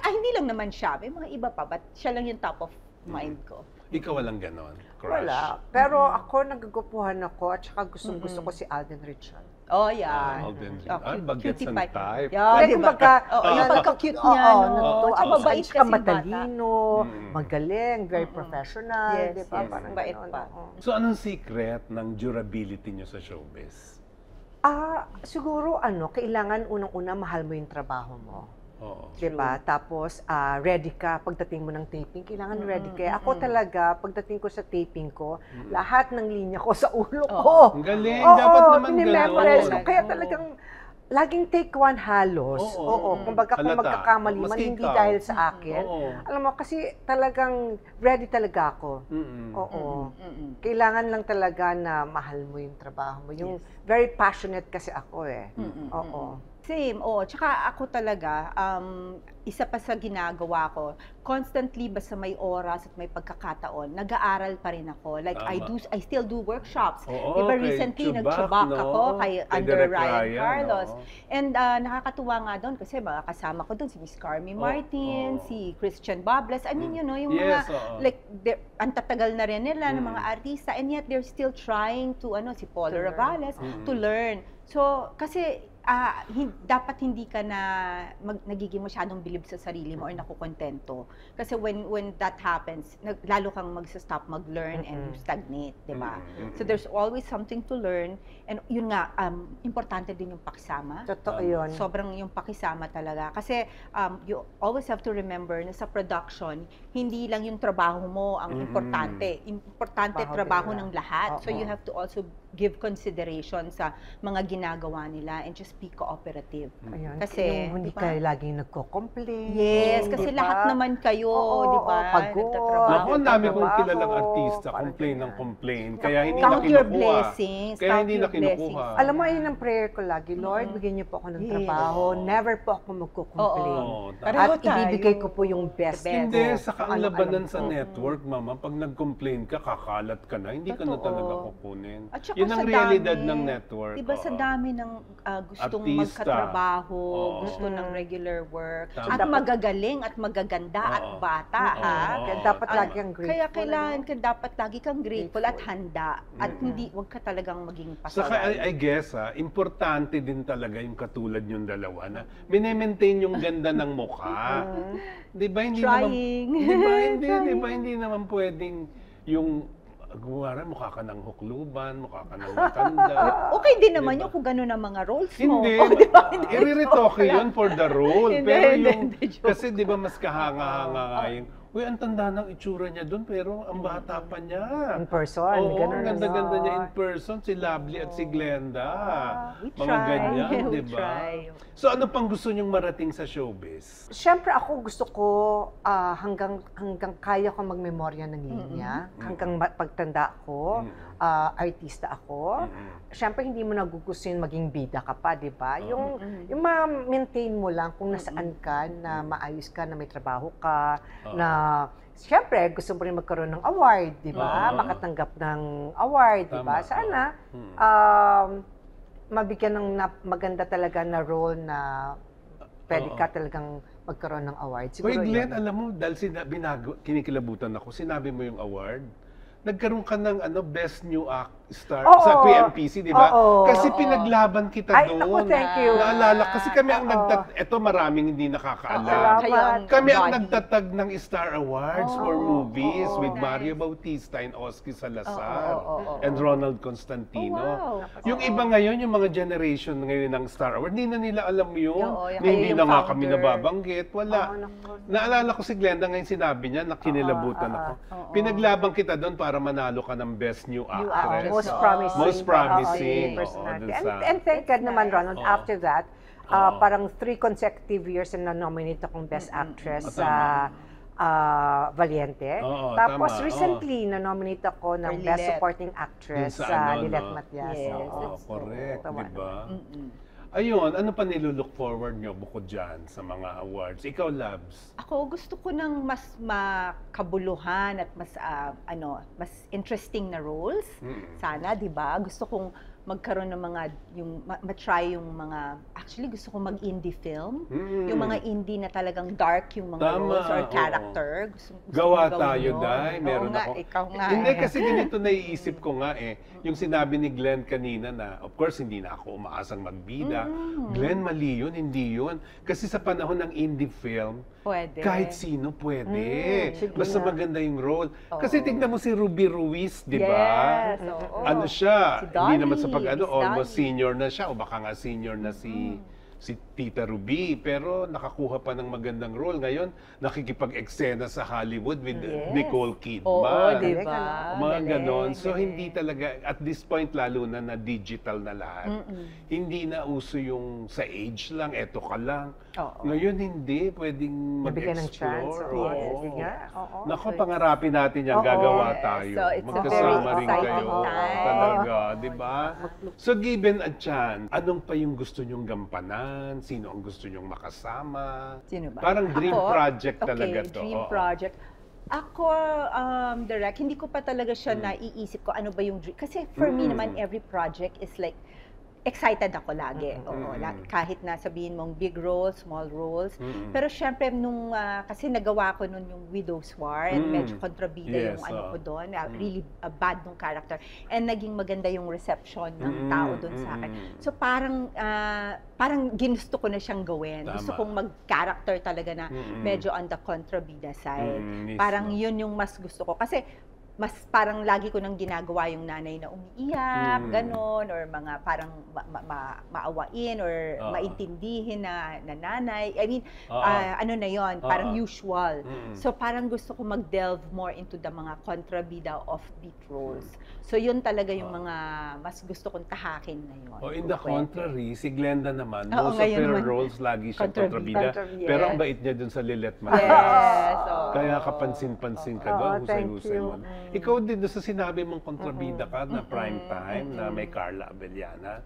hindi lang naman siya, may mga iba pa, but siya lang yung top of mind ko.
Ikaw walang ganon? Crush?
Wala. Pero ako, nagagupuhan ako at saka gustong-gusto ko si Alden Richard.
Oh, yeah.
Alden
Oh,
Richard. Bagets
cutie
ang
pie.
type.
Yeah,
Kasi
di ba?
kumbaga,
Yung pagka-cute niya, no?
natutuwa
Tsaka
ako.
mabait
Tsaka
kasi
matalino, magaling, very professional,
Yes,
di ba?
yes.
Parang
Mabait
ganon,
pa.
oo.
So, anong secret ng durability nyo sa showbiz?
Siguro kailangan unang-una mahal mo yung trabaho mo.
Oo.
Diba? Tapos, ready ka. Pagdating mo ng taping, kailangan ready ka. Ako talaga, pagdating ko sa taping ko, lahat ng linya ko sa ulo ko.
Ang galing.
Oo,
Dapat naman
pinimemorize ko.
ganon.
Kaya talagang, laging take one halos.
Oo.
Kumbaga kung
Halata.
magkakamali man,
Maski
hindi
ikaw.
dahil sa akin.
Oo.
Alam mo, kasi talagang ready talaga ako. Oo. Kailangan lang talaga na mahal mo yung trabaho mo. Yung very passionate kasi ako eh. Oo.
Same, oo. Tsaka ako talaga, isa pa sa ginagawa ko, constantly basta may oras at may pagkakataon, nag-aaral pa rin ako. Like, I still do workshops.
Oo,
Diba
kay
recently,
Chubak,
nag-chubak
no?
ako kay under
Direk
Ryan Carlos.
no?
And nakakatuwa nga doon kasi mga kasama ko doon si Miss Carmi Martin, si Christian Bobles. I mean, you know, yung
Yes,
mga, like, ang tatagal na rin nila ng mga artista, and yet they're still trying to, si Paul Ravales, to learn. So, kasi, dapat hindi ka na nagiging masyadong bilib sa sarili mo or nakukontento. Kasi when that happens, lalo kang magsa-stop mag-learn and stagnate, di ba? So there's always something to learn. And yun nga, importante din yung pakisama.
Totoo yun.
Sobrang yung pakisama talaga. Kasi you always have to remember na sa production, hindi lang yung trabaho mo ang importante. Importante trabaho ng lahat. So you have to also give consideration sa mga ginagawa nila and just be cooperative.
Ayun.
Kasi,
yung hindi
diba?
ka laging nagko-complain.
Yes, kasi
diba?
lahat naman kayo, di ba?
Pagod.
Nagtatrabaho.
Ako, ang dami kong
Trabaho,
kilalang artista,
parang
complain ng
ganyan.
complain. Kaya hindi na
Count your
kinukuha.
blessings.
Kaya
count
hindi
your
na kinukuha.
blessings.
Alam mo, ayun ang prayer ko lagi. Lord, bigyan niyo po ako ng trabaho. Never po ako magko-complain.
Oo,
Pareho
At ibibigay ko po yung best.
Hindi,
ko.
saka
Kung
ang
ano-ano
labanan
po.
sa network, mama, pag nag-complain ka, kakalat ka na, hindi ka na
Totoo.
talaga kukunin.
At saka
Yun ang
sa
realidad
dami,
ng network.
Diba sa
oo.
dami ng gustong
Artista.
magkatrabaho,
Oo.
gusto ng regular work,
Tama.
at magagaling, at magaganda, at
Oo.
bata,
Oo.
ha?
Kaya dapat
Tama.
lagi ang grateful.
Kaya kailangan ka dapat lagi kang grateful at
Grateful.
handa at hindi wag ka talagang maging
Saka
pasaway.
I guess, importante din talaga yung katulad yung dalawa na mine-maintain yung ganda ng mukha. Di ba hindi
Trying.
naman, di ba hindi naman pwedeng yung gumara, mukha ka ng hukluban, mukha ka ng matanda.
Okay din naman
Diba?
yun kung gano'n ang mga roles mo.
Hindi.
Oh, di ba? Hindi.
I-retoke yun for the role.
Hindi,
Pero
hindi,
yung,
hindi, joke.
kasi di ba mas kahanga-hanga nga yung, uy, ang tanda ng itsura niya doon, pero ang bata pa niya.
In person,
Oo,
ganun,
ang ganda-ganda
ano.
niya in person, si Lovely at si Glenda.
We
Mga
try.
ganyan,
We
di ba?
try.
So ano pang gusto niyong marating sa showbiz?
Siyempre ako gusto ko hanggang kaya ko magmemorya ng linya, hanggang pagtanda ko, artista ako. Siyempre hindi mo nagugustuhin maging bida ka pa, di ba? Yung ma-maintain mo lang kung nasaan ka, na maayos ka, na may trabaho ka, na siyempre gusto mo rin magkaroon ng award, di ba? Makatanggap ng award, di ba?
Tama.
Sana mabigyan ng maganda talaga na role na pwede ka talagang magkaroon ng award.
Uy,
Siguro
Glenn,
yun.
alam mo, dahil kinikilabutan ako, sinabi mo yung award, nagkaroon ka ng Best New Star
Oo.
sa PMPC, di ba?
Oo.
Kasi pinaglaban kita
Ay,
doon.
naku, thank you.
Naalala, kasi kami ang
Oo.
eto maraming hindi nakakaalam.
Salamat.
Kayo ang
Kami ang
body.
nagtatag ng Star Awards for movies with
nice.
Mario Bautista and Oski Salazar
Oo.
and Ronald Constantino.
Oh, wow.
Yung iba ngayon, yung mga generation ngayon ng Star Award, hindi na nila alam yun.
Oo,
Na
kayo
hindi
yung
na nga kami
founder.
nababanggit. Wala. Naalala ko si Glenda ngayon sinabi niya, nakinilabutan ako. Pinaglaban kita doon para manalo ka ng Best New Actress.
Most
Oo.
promising.
Most promising.
Oo, personality.
Oo, dun sa-
And thank God naman, Ronald,
Oo.
after that,
Oo.
parang 3 consecutive years na nominate akong Best Actress sa Valiente.
Oo,
Tapos
tama,
recently, na-nominate ako ng
For
Best
Lilet.
Supporting Actress
Yun sa
sa
ano,
Lilet
no?
Matias.
Yes.
Oo, correct,
Tawa
di ba?
Mm-mm.
Ayun, ano pa nilulook forward nyo bukod dyan sa mga awards? Ikaw, Labs?
Ako gusto ko ng mas makabuluhan at mas mas interesting na roles. Sana, 'di ba? Gusto kong magkaroon ng mga ma-try yung mga actually gusto kong mag-indie film. Yung mga indie na talagang dark yung mga
Tama,
roles or
oo.
character. Gusto
Gawa
kong gawin
tayo,
yun.
Day. Meron
Oo nga,
ako.
ikaw nga.
Hindi, kasi ganito naiisip ko nga yung sinabi ni Glenn kanina na, of course, hindi na ako umaasang magbida. Glenn, mali yun, hindi yun. Kasi sa panahon ng indie film,
Pwede.
kahit sino pwede.
sige
Basta
nga.
maganda yung role. Kasi tignan mo si Ruby Ruiz, di ba?
Yes, oo.
Ano siya,
Si
hindi naman sa
Dolly,
pag-ano,
Miss
almost
Dolly.
senior na siya o baka nga senior na si Tita Ruby, pero nakakuha pa ng magandang role. Ngayon, nakikipag-eksena sa Hollywood with
Yes.
Nicole
Oo,
Kidman.
di
Galing,
ba?
Mga ganon.
Galing,
So,
galing.
hindi talaga, at this point lalo na digital na lahat, hindi na uso yung sa age lang, eto ka lang.
Oo.
Ngayon, hindi. Pwedeng
Nabigyan ng chance.
mag-explore.
Oo,
Yes.
sige nga. Oo.
Naku,
So,
pangarapin natin yan.
Oo.
Gagawa
Yes.
tayo.
So, it's a
Magkasama
very
rin
exciting
kayo.
time.
Talaga, di ba? So, given a chance, anong pa yung gusto nyong gampanan? Sino ang gusto nyong makasama?
Sino ba?
Parang dream
Ako?
project talaga
Okay,
to.
dream
Oo.
project. Ako, direct, hindi ko pa talaga siya naiisip ko ano ba yung dream. Kasi for me naman, every project is like, excited ako lagi. Oo, kahit na sabihin mong big roles, small roles. Pero syempre, kasi nagawa ko nun yung Widow's War, and medyo kontrabida
Yes,
yung ano
oo.
ko doon, really bad nung character. And naging maganda yung reception ng tao doon sa akin. So parang ginusto ko na siyang gawin.
Tama.
Gusto kong mag-character talaga na medyo on the kontrabida side.
Mismo.
Parang yun yung mas gusto ko. Kasi mas parang lagi ko nang ginagawa yung nanay na umiiyak, ganon, or mga parang maawain or maintindihin na nanay. I mean, ano na yon, parang usual. So parang gusto ko mag-delve more into the mga kontrabida offbeat roles. So yun talaga yung mga mas gusto kong tahakin na yun.
O in the
Kung pwede.
contrary, si Glenda naman,
Oo,
most of
ngayon
her
naman.
roles lagi siya
Kontrabida.
kontrabida. Pero ang bait niya dun sa Lilet
Yes.
Matias.
oo.
Kaya kapansin-pansin ka
Oo,
doon,
thank
husay-husay
you.
mo. Ikaw din doon sa sinabi mong kontrabida ka na prime time na may Carla Abellana.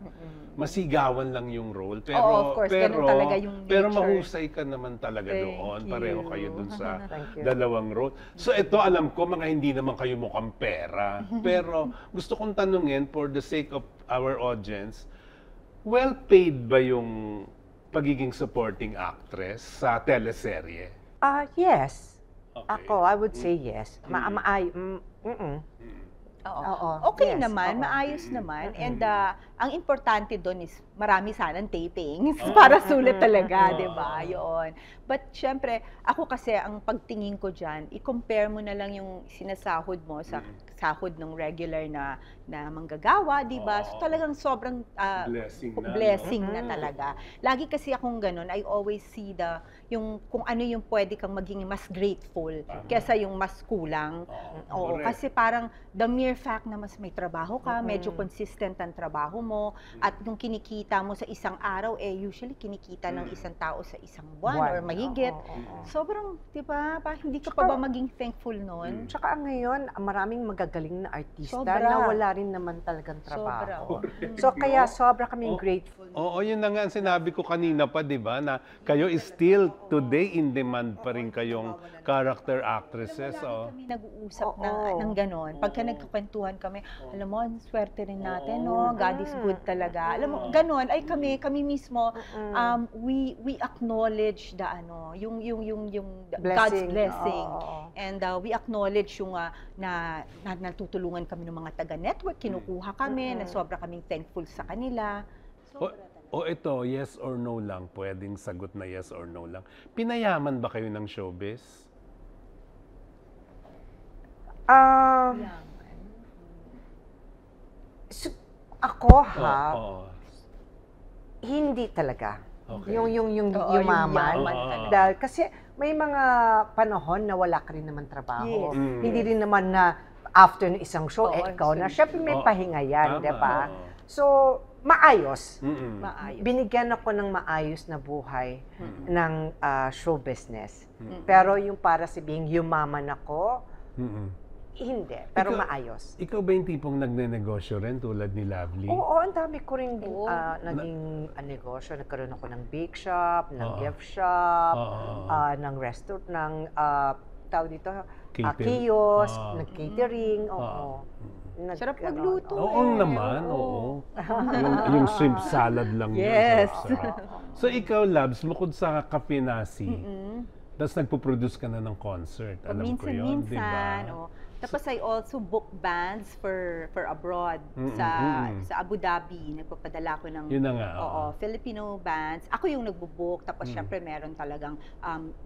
Masigawan lang yung role. Pero,
Oo, of course, ganun talaga yung
pero
nature.
mahusay ka naman talaga
Thank
doon.
you.
Pareho kayo doon sa
Thank you.
dalawang role. So ito, alam ko, mga hindi naman kayo mukhang pera. Pero gusto kong tanungin, for the sake of our audience, well paid ba yung pagiging supporting actress sa teleserye?
Yes.
Okay.
Ako, I would say yes.
Oo.
Oo,
Okay
yes,
naman,
oo.
maayos naman. And ang importante doon is marami sanang tapings para sulit talaga, di ba? Yun. But syempre, ako kasi ang pagtingin ko dyan, i-compare mo na lang yung sinasahod mo sa sahod ng regular na manggagawa, di ba? So talagang sobrang
Blessing na, no?
blessing na talaga. Lagi kasi akong ganun, I always see yung kung ano yung pwede kang maging mas grateful kesa yung mas kulang. Oo,
correct.
kasi parang the mere fact na mas may trabaho ka, medyo consistent ang trabaho mo, at yung kinikita mo sa isang araw, usually kinikita ng isang tao sa isang buwan or mahigit. Sobrang, di ba, hindi ka pa ba maging thankful nun?
Tsaka ngayon, maraming magagaling na artista
Sobra.
na wala rin naman talagang
Sobra.
trabaho. So kaya sobra kaming grateful.
Oo, yun na nga ang sinabi ko kanina pa, di ba, na kayo is still today in demand pa rin kayong character actresses.
Lagi kami nag-uusap
Oo.
ng gano'n. Pagka nagkakwentuhan kami, alam mo, ang swerte rin natin, no? God is good talaga. Alam mo, gano'n, ay kami mismo, we acknowledge yung God's
Blessing.
blessing.
Oo.
And we acknowledge yung na natutulungan kami ng mga taga-network, kinukuha kami, na sobra kaming thankful sa kanila.
O ito, yes or no lang, pwedeng sagot na yes or no lang. Pinayaman ba kayo ng showbiz?
Ako ha,
Oo.
hindi talaga.
Okay.
Yung
Oo, yung
yumaman.
yaman
talaga.
Dahil kasi may mga panahon na wala ka rin naman trabaho.
Yes.
Hindi rin naman na after ng isang show,
Oo,
ikaw na.
sure.
Siyempre may
Oo.
pahinga yan,
Tama,
di ba?
oo.
So, maayos.
Maayos.
Binigyan ako ng maayos na buhay ng show business. Pero yung para sabihin, yumaman ako, hindi. Pero maayos.
Ikaw ba yung tipong nagne-negosyo rin tulad ni Lovely?
Oo, ang dami ko rin naging negosyo. Nagkaroon ako ng bake shop, ng gift shop, ng restaurant, ng tawag dito, kiosk, ng catering. Oo.
Sarap magluto.
Oo naman, oo. yung shrimp salad lang yun.
Yes.
So ikaw, Labs, bukod sa Kapinasi, tapos nagpo-produce ka na ng concert. Alam ko yun, di ba?
Tapos I also book bands for abroad sa Abu Dhabi. Nagpapadala ko ng
Yun na nga,
Filipino bands. Ako yung nagbo-book. Tapos syempre meron talagang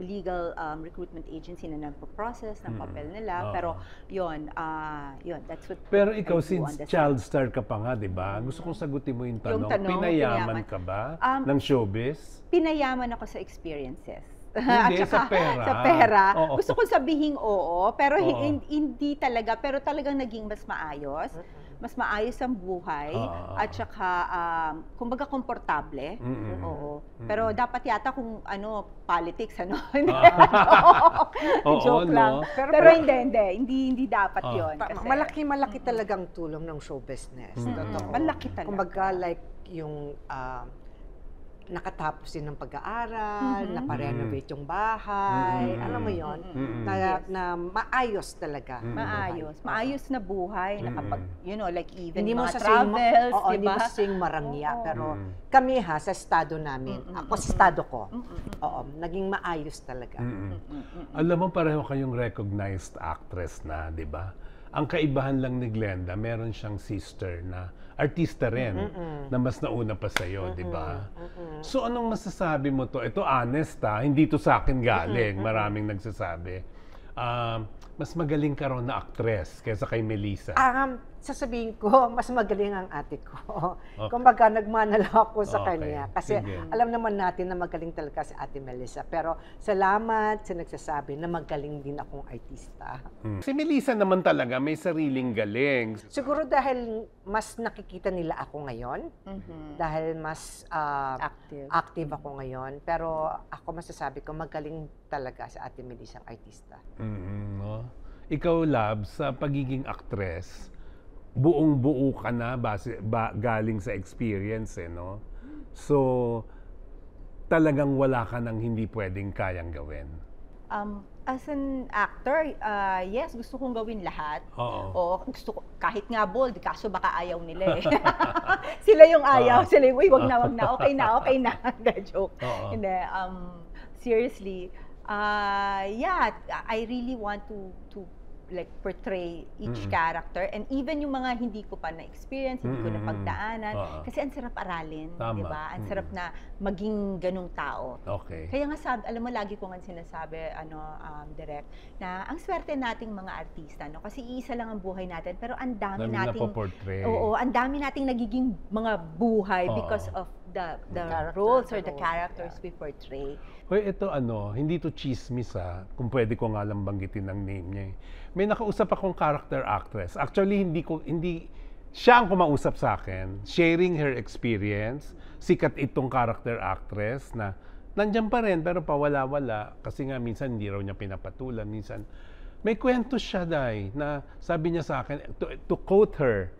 legal recruitment agency na nagpo-process ng papel nila. Pero yun, that's what
Pero ikaw,
I do
since
on the
child
side.
star ka pa nga, di ba? Gusto kong sagutin mo yung tanong,
pinayaman
ka ba ng showbiz?
Pinayaman ako sa experiences.
Hindi, sa pera.
Sa pera.
Oo.
Gusto ko sabihing oo, pero hindi talaga. Pero talagang naging mas maayos. Mas maayos ang buhay. At saka, kumbaga, komportable. Oo. Pero dapat yata kung politics, Joke lang. Pero hindi dapat yun. Kasi,
Malaki talagang tulong ng show business. Totoo.
Malaki talaga.
Kumbaga, like, yung nakatapos din ng pag-aaral, naparenovate yung bahay, alam mo yon, na maayos talaga.
Maayos na buhay, nakapag, like even
hindi mo
mga
sasing,
travels,
hindi mo sasing marangya, pero kami sa estado namin, ako sa estado ko, naging maayos talaga.
Alam mo, pareho kayong recognized actress na, di ba? Ang kaibahan lang ni Glenda, meron siyang sister na artista rin, na mas nauna pa sa'yo, di ba? So, anong masasabi mo to? Ito honest hindi to sa akin galing. Maraming nagsasabi. Mas magaling ka raw na actress kaysa kay Melissa.
Sasabihin ko, mas magaling ang ate ko. Kumbaga, nagmana lang ako sa kanya. Kasi alam naman natin na magaling talaga si Ate Melissa. Pero salamat sa nagsasabi na magaling din akong artista.
Si Melissa naman talaga may sariling galing.
Siguro dahil mas nakikita nila ako ngayon. Dahil mas active ako ngayon. Pero ako masasabi ko, magaling talaga si Ate Melissa ang artista.
Ikaw, Lab, sa pagiging actress, buong-buo ka na galing sa experience, no? So, talagang wala ka nang hindi pwedeng kayang gawin.
As an actor, yes, gusto kong gawin lahat.
Oo.
Gusto ko, kahit nga bold, kaso baka ayaw nila eh. Sila yung ayaw, sila yung, wag na, okay na. Joke. Hindi, seriously, I really want to like portray each character, and even yung mga hindi ko pa na-experience, hindi ko na pagdaanan, kasi ang sarap aralin, di ba? Ang sarap na maging ganung tao.
Okay.
Kaya nga alam mo, lagi ko nga sinasabi, Direk, na ang swerte nating mga artista, no? Kasi iisa lang ang buhay natin, pero ang dami nating ang dami nating nagiging mga buhay because of the roles or the characters we portray.
Hoy, ito hindi to chismis kung pwede ko nga lang banggitin ang name niya. May nakausap akong character actress. Actually, hindi siya ang kumausap sa akin, sharing her experience. Sikat itong character actress na nandiyan pa rin pero pawala-wala kasi nga minsan hindi raw niya pinapatulan, minsan may kwento siya na sabi niya sa akin, to quote her,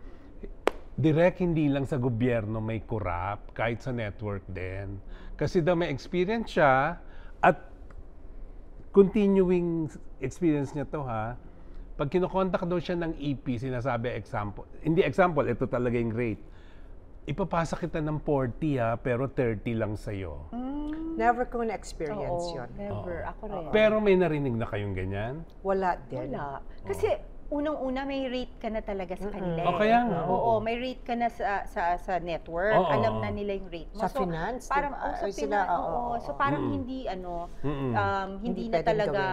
Direk, hindi lang sa gobyerno may corrupt, kahit sa network din. Kasi daw may experience siya at continuing experience niya to pag kinokontak daw siya ng EP, sinasabi example, ito talaga yung rate. Ipapasa kita ng 40 pero 30 lang sa'yo.
Never ko na-experience yun.
Never. Ako rin.
Pero may narinig na kayong ganyan?
Wala din.
Wala. Kasi unang-una may rate ka na talaga sa kanila.
Kaya nga.
Oo, may rate ka na sa network. Alam na nila yung rate mo.
Sa finance,
parang
diba?
sa finance. So parang hindi hindi na talaga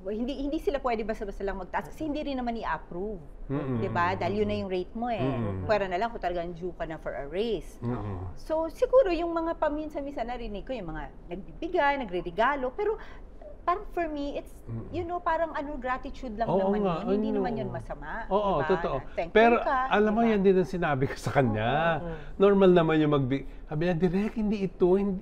hindi sila pwede basta-basta lang magtaas kasi hindi rin naman i-approve. 'Di ba? Dahil yun na yung rate mo eh. Pwera na lang kung talagang due ka na for a raise. So siguro yung mga paminsan-minsan narinig ko yung mga nagbibigay, nagre-regalo, pero parang for me, it's, parang gratitude lang
Oo
naman
nga,
yun. Hindi
ano.
naman yun masama.
Oo,
diba?
totoo.
Na thankful
Pero
ka,
alam mo,
diba?
yan din ang sinabi ko sa kanya. Normal naman yung sabi niya, Direk, hindi ito,
Yun,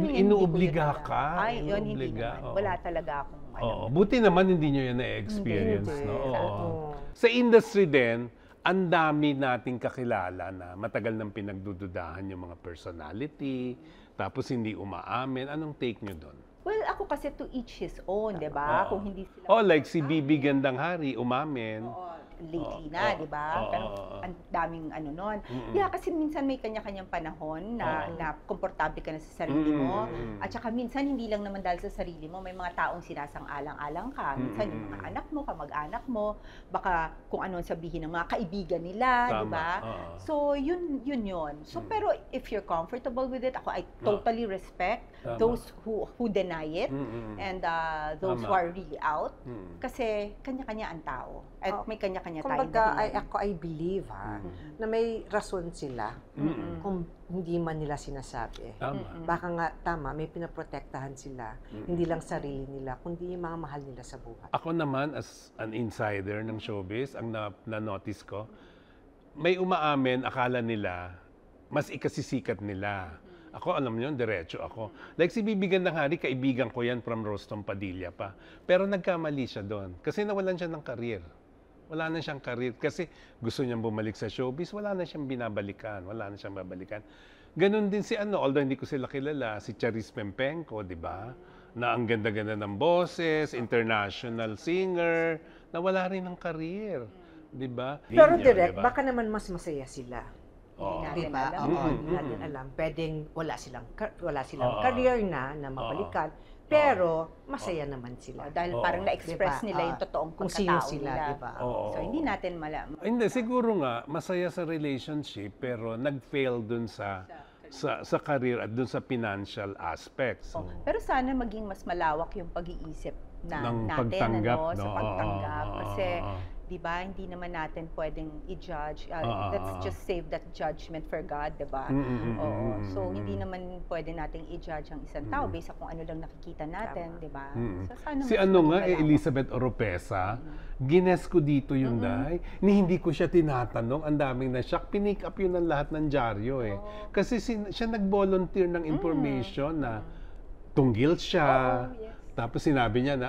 inuobliga
hindi ko yun
ka.
Ay, yun, hindi
Inuobliga,
naman.
oo.
Wala talaga akong
Oo, buti naman hindi nyo yan na-experience,
Hindi.
no? Oo.
Oo.
Sa industry din, ang dami nating kakilala na matagal nang pinagdududahan yung mga personality, tapos hindi umaamin. Anong take nyo doon?
Well, ako kasi to each his own, di ba? Kung hindi sila...
Oh, like si Bibi Gandang Hari, umamin.
Lately na, di ba? Pero ang daming nun. Yeah, kasi minsan may kanya-kanyang panahon na komportable ka na sa sarili mo. At saka minsan hindi lang naman dahil sa sarili mo, may mga taong sinasang-alang-alang ka. Minsan yung mga anak mo, kamag-anak mo, baka kung ano sabihin ng mga kaibigan nila, di ba? So, yun. So, pero if you're comfortable with it, I totally respect those who deny it and those who are really out. Kasi kanya-kanya ang tao. At may kanya-kanya tayo.
Kumbaga, I believe na may rason sila kung hindi man nila sinasabi.
Tama.
Baka nga, tama, may pinaprotektahan sila. Hindi lang sarili nila, kundi yung mga mahal nila sa buhay.
Ako naman, as an insider ng showbiz, ang na-notice ko, may umaamin, akala nila, mas ikasisikat nila. Ako, alam niyo, diretso ako. Like si Bibi Gandang Hari, kaibigan ko yan from Rostom Padilla pa. Pero nagkamali siya doon. Kasi nawalan siya ng career. Wala na siyang career. Kasi gusto niyang bumalik sa showbiz, wala na siyang binabalikan. Wala na siyang babalikan. Ganon din si although hindi ko sila kilala, si Charis Pempenco, di ba? Na ang ganda-ganda ng boses, international singer, na wala rin ng career. Di ba?
Pero
Yun,
direct,
diba?
baka naman mas masaya sila.
Hindi natin
Diba?
alam.
Oo, hindi natin alam. Pwedeng wala silang career na mabalikan. Pero masaya naman sila.
Dahil parang na-express
Diba?
nila yung totoong
Kung sino
pagkatao
sila,
nila.
diba?
Oo.
So, hindi natin malaman.
Hindi, siguro nga, masaya sa relationship, pero nag-fail dun sa career at dun sa financial aspects. So,
Pero sana maging mas malawak yung pag-iisip
ng
natin
pagtanggap,
sa
no?
pagtanggap. Kasi,
Oo.
di ba, hindi naman natin pwedeng i-judge. Let's just save that judgment for God, di ba? Oo. So, hindi naman pwede nating i-judge ang isang tao based sa kung ano lang nakikita natin, di ba? So, sana
Si
mas
ano
maging
nga,
malawak.
Elizabeth Oropesa, gines ko dito yung dahi. Ni hindi ko siya tinatanong, ang daming na-shock. Pinick up yun ng lahat ng dyaryo eh. Kasi siya nag-volunteer ng information na tunggil siya. Tapos sinabi niya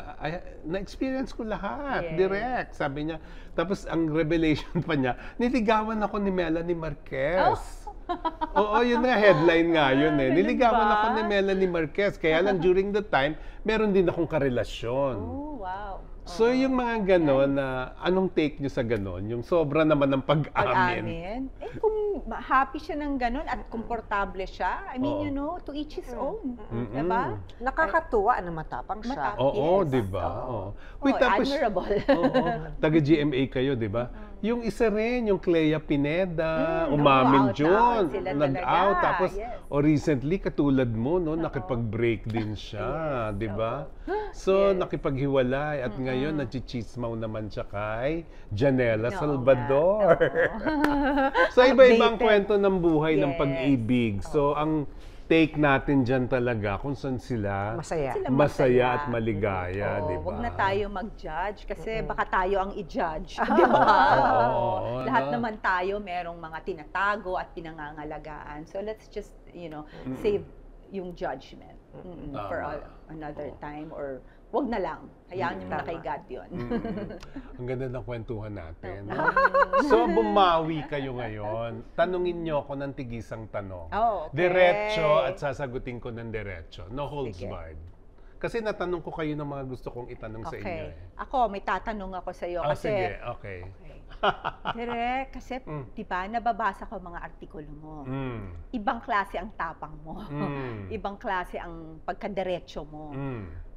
na-experience ko lahat, direct. Sabi niya, tapos ang revelation pa niya, niligawan ako ni Melanie Marquez. Oo, yun nga, headline nga yun eh. Niligawan ako ni Melanie Marquez. Kaya lang during the time, meron din akong karelasyon.
Oh, wow.
So yung mga ganon na, anong take nyo sa ganon? Yung sobra naman ng pag-amin.
Pag-amin. Kung happy siya ng ganun at komportable siya, I mean, to each his own. Diba?
Nakakatuwa na matapang siya.
Oo,
Yes.
di ba?
Oo.
Wait, tapos,
Admirable.
oo, taga-GMA kayo, di ba? Yung isa rin, yung Clea Pineda, umamin
out
yun.
sila
Nag-out.
talaga.
Tapos,
Yes.
Recently, katulad mo, no, nakipag-break din siya, di ba? So, nakipaghiwalay. At ngayon, nagchichismaw naman siya kay Janela
Oo
Salvador.
nga.
So, iba-ibang
Updated.
kwento ng buhay ng
Yes.
pag-ibig. So, ang take natin dyan talaga kung saan sila
Masaya.
Sila
masaya at maligaya,
Oo,
di ba?
Wag na tayo mag-judge kasi baka tayo ang i-judge. Di ba?
Oo,
Lahat
no?
naman tayo merong mga tinatago at pinangangalagaan. So let's just, save yung judgment for another time or wag na lang. Hayaan nyo na kay God yun.
Ang ganda ng kwentuhan natin. No? So, bumawi kayo ngayon. Tanungin nyo ako ng tigisang tanong.
Oh, okay.
Diretso at sasagutin ko ng diretso. No holds
Sige.
barred. Kasi natanong ko kayo ng mga gusto kong itanong sa inyo.
Okay.
Eh.
Ako, may tatanong ako sa iyo kasi
Sige, okay.
Direk, kasi di ba nababasa ko mga artikulo mo. Ibang klase ang tapang mo. Ibang klase ang pagkadiretso mo.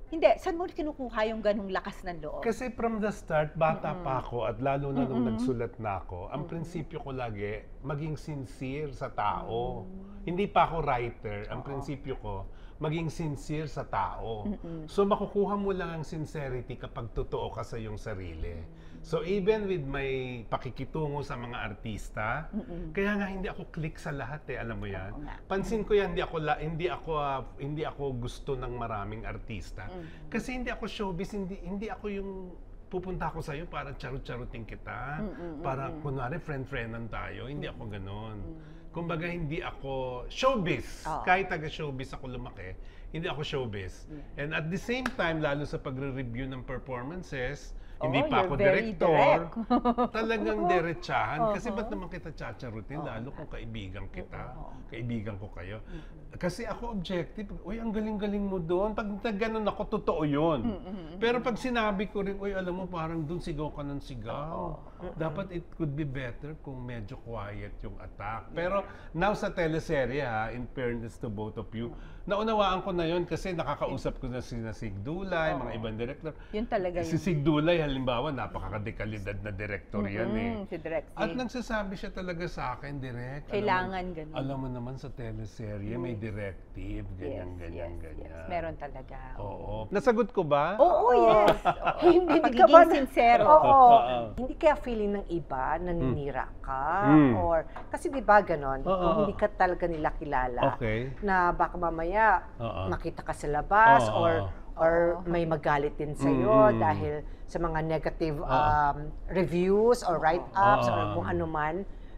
Hindi, saan mo kinukuha yung ganung lakas ng loob?
Kasi from the start, bata pa ako at lalo na nung nagsulat na ako, ang prinsipyo ko lagi, maging sincere sa tao. Hindi pa ako writer. Ang prinsipyo ko, maging sincere sa tao. So makukuha mo lang ang sincerity kapag totoo ka sa iyong sarili. So even with my pakikitungo sa mga artista, kaya nga hindi ako click sa lahat alam mo yan. Pansin ko yan, hindi ako gusto ng maraming artista. Kasi hindi ako showbiz, hindi ako yung pupunta ako sa iyo para charot-charoting kita, para kunwari friend-friendan tayo, hindi ako ganoon. Kumbaga hindi ako showbiz. Kahit taga-showbiz ako lumaki, hindi ako showbiz. And at the same time, lalo sa pagre-review ng performances, hindi pa ako director, talagang diretsahan. Kasi ba't naman kita chacharutin, lalo kung kaibigan kita, kaibigan ko kayo. Kasi ako objective, uy, ang galing-galing mo doon. Pag ganun ako, totoo yun. Pero pag sinabi ko rin, uy, alam mo, parang doon sigaw ka ng sigaw. Dapat it could be better kung medyo quiet yung attack. Pero now sa teleserye, in fairness to both of you, naunawaan ko na yun kasi nakakausap ko na si Sig Dulay, mga ibang director.
Yun talaga yun.
Si Sig Dulay, halimbawa, napakadekalidad na director yan
Si Direk Sig.
At nagsasabi siya talaga sa akin, Direk.
Kailangan ganun.
Alam mo naman sa teleserye, may directive, ganyan.
Meron talaga.
Oo. Nasagot ko ba?
Oo, yes. Hindi ka
Pagiging
ba
sincero.
Oo. Hindi kaya feeling ng iba, naninira ka, or, kasi di ba ganon, kung hindi ka talaga nila kilala, na baka mamaya makita ka sa labas, or may magalit din sa'yo dahil sa mga negative reviews or write-ups or kung ano man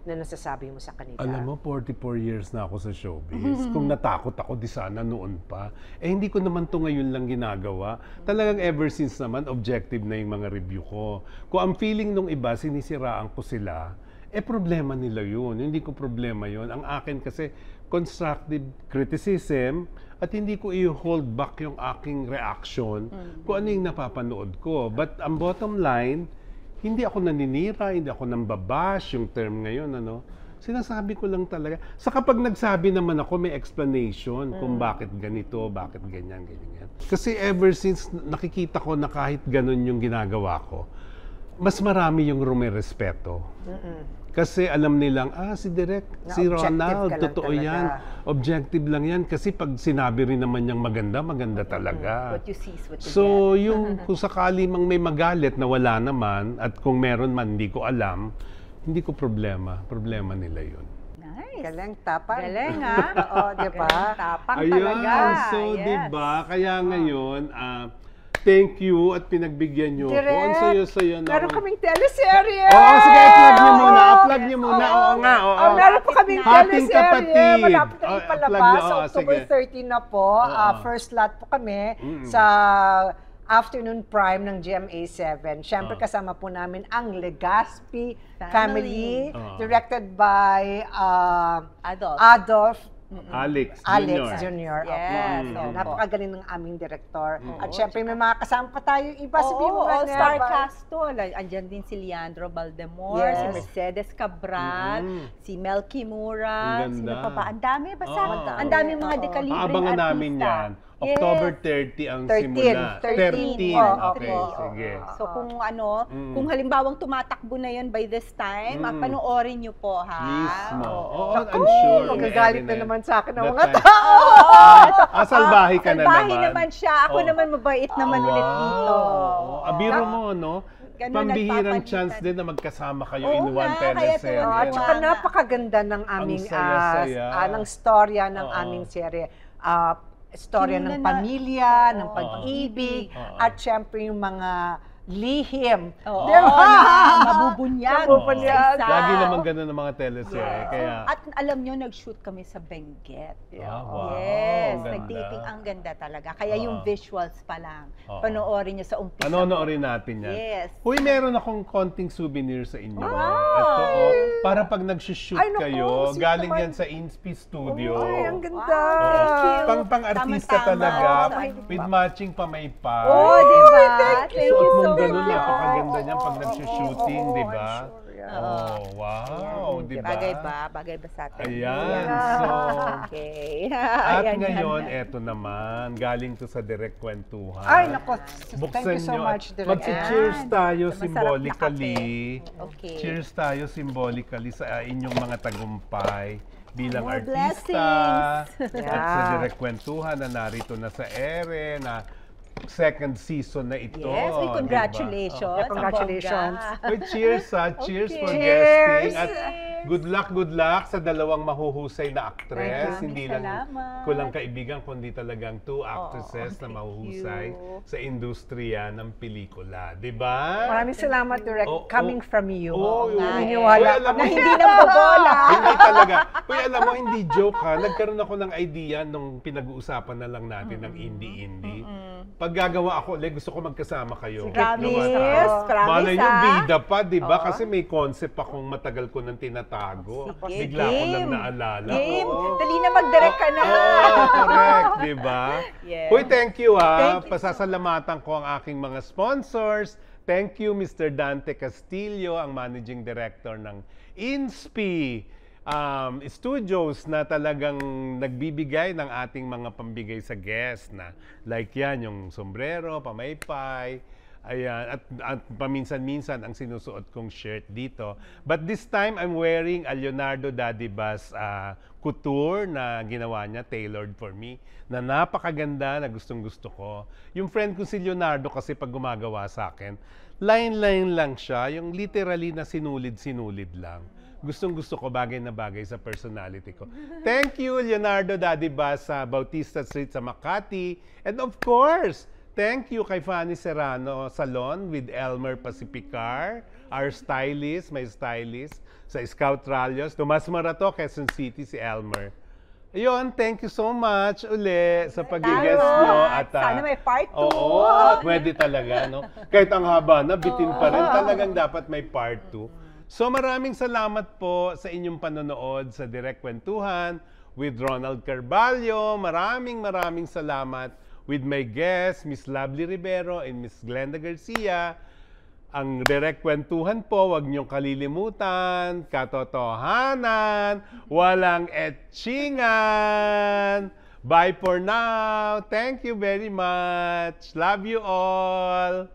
na nasasabi mo sa kanila.
Alam mo, 44 years na ako sa showbiz. Kung natakot ako, di sana noon pa. Hindi ko naman to ngayon lang ginagawa. Talagang ever since naman, objective na yung mga review ko. Kung ang feeling nung iba, sinisiraan ko sila, problema nila yun. Hindi ko problema yun. Ang akin kasi, constructive criticism, at hindi ko i-hold back yung aking reaction kung ano yung napapanood ko. But ang bottom line, hindi ako naninira, hindi ako nambabash, yung term ngayon, Sinasabi ko lang talaga. Sa kapag nagsabi naman ako, may explanation kung bakit ganito, bakit ganyan. Kasi ever since nakikita ko na kahit ganun yung ginagawa ko, mas marami yung rumirespeto. Kasi alam nilang, si Direk, si Ronald, totoo yan. Objective lang yan. Kasi pag sinabi rin naman niyang maganda talaga.
What you see is what you
So, yung kung sakali mang may magalit na wala naman, at kung meron man, hindi ko alam, hindi ko problema. Problema nila yun.
Nice.
Galing, tapang.
Galing, ha?
Oo, di ba?
Tapang
Ayun,
talaga.
so, di ba? Kaya ngayon, thank you at pinagbigyan niyo ako. Ang saya-saya na.
Meron kaming teleserye!
Sige, i-plug niyo muna. I-plug niyo muna. Oo nga.
Meron po kaming
Hating
teleserye.
kapatid.
Malapit na ipalabas.
Plug niyo.
October 13 na po. First lot po kami sa afternoon prime ng GMA7. Siyempre kasama po namin ang Legazpi family. Directed by Adolf
Alex
Jr.
Yes.
Napakagaling ng aming director. At syempre may mga kasama pa tayo iba. Sabihin mo ba,
all-star cast to. Andyan din si Leandro Baldemor, si Mercedes Cabral, si Mel Kimura, sino pa ba? Ang dami, basta ang dami mga dekalibreng artista.
Abangan namin yan. October 30 ang simula.
13.
Okay, sige.
So kung halimbawang tumatakbo na yun by this time, panoorin nyo po, ha?
Mismo. I'm sure.
Magagalit na naman sa akin ng mga tao.
Salbahe ka na naman.
Salbahe naman siya. Ako naman mabait naman ulit dito.
Biro mo, pambihirang chance din na magkasama kayo in one teleserye.
At saka napakaganda ng aming ng storya ng aming serye. Storya ng pamilya, ng pag-ibig, at syempre yung mga lihim.
Mabubunyag.
Lagi naman ganun ng mga teleserye. Kaya...
At alam nyo, nag-shoot kami sa Benguet.
Wow.
Yes,
Ganda.
nag-taping. Ang ganda talaga. Kaya yung visuals pa lang, panoorin nyo sa umpisa.
Panoorin natin yan.
Yes.
Uy, meron akong konting souvenir sa inyo.
Wow.
Ito, para pag nag-shoot kayo, galing yan sa Inspi Studio.
Ay, ang ganda.
Pang-artista talaga, with matching pamaypay.
Diba? Thank you so much.
Ganun, napakaganda niyan pag nag-shooting, di ba? Wow, di ba?
Bagay ba sa atin?
Ayan, so...
Okay.
At ngayon, eto naman, galing to sa Direk Kwentuhan.
Ay, nako. Thank
Buksan
you so
nyo
much,
at
Direk.
mag-cheers tayo
Masarap na
symbolically.
kape. Okay.
Cheers tayo symbolically sa inyong mga tagumpay bilang
More
artista.
blessings.
At sa
Yeah.
Direct Kwentuhan na narito na sa ere na second season na ito.
Yes, uy,
diba?
congratulations.
Yeah, congratulations.
Ang
Uy, cheers ha. Cheers for
Okay.
guesting.
Cheers.
At good luck sa dalawang mahuhusay na actress.
Thank you.
Hindi lang
Salamat.
kulang kaibigan, kundi talagang two actresses na
thank
mahuhusay
you.
sa industriya ng pelikula. Diba?
Maraming salamat, Direk,
Oh,
coming
oh.
from you.
Oo,
nga eh.
Naniniwala
Uy, alam
ako
mo,
Na hindi nang bobola.
Hindi talaga. Uy, alam mo, hindi joke ha. Nagkaroon ako ng idea nung pinag-uusapan na lang natin ng indie-indie. Pag gagawa ako ulit, gusto ko magkasama kayo.
Promise,
Naman,
promise,
malay nyo,
ah.
bida pa, di ba?
Oo.
Kasi may concept akong matagal ko nang tinatago.
Sige,
Bigla ko lang
game.
naalala.
Game.
Oo.
Dali na mag-direct ka na.
Correct, di ba?
Yes.
Uy, thank you ha.
Thank you.
Pasasalamatan ko ang aking mga sponsors. Thank you, Mr. Dante Castillo, ang Managing Director ng INSPI Studios na talagang nagbibigay ng ating mga pambigay sa guest na like yan, yung sombrero, pamaypay, ayan, at paminsan-minsan ang sinusuot kong shirt dito. But this time, I'm wearing a Leonardo Dadibas couture na ginawa niya, tailored for me, na napakaganda, na gustong-gusto ko. Yung friend ko si Leonardo kasi pag gumagawa sa akin, line-line lang siya, yung literally na sinulid-sinulid lang. Gustong-gusto ko, bagay na bagay sa personality ko. Thank you, Leonardo Dadibas sa Bautista Street sa Makati. And of course, thank you kay Fanny Serrano Salon with Elmer Pacificar, our stylist, my stylist sa Scout Rallios. Tomas Marato, Quezon City, si Elmer. Ayun, thank you so much uli sa pag-guest nyo. At,
Sana may part 2.
Oo, pwede talaga. No? Kahit ang haba na, bitin pa rin. Talagang dapat may part 2. So maraming salamat po sa inyong panonood sa Direct Kwentuhan with Ronald Carballo. Maraming salamat with my guests, Miss Lovely Rivero and Miss Glenda Garcia. Ang Direct Kwentuhan po, huwag niyong kalilimutan, katotohanan, walang etchingan. Bye for now. Thank you very much. Love you all.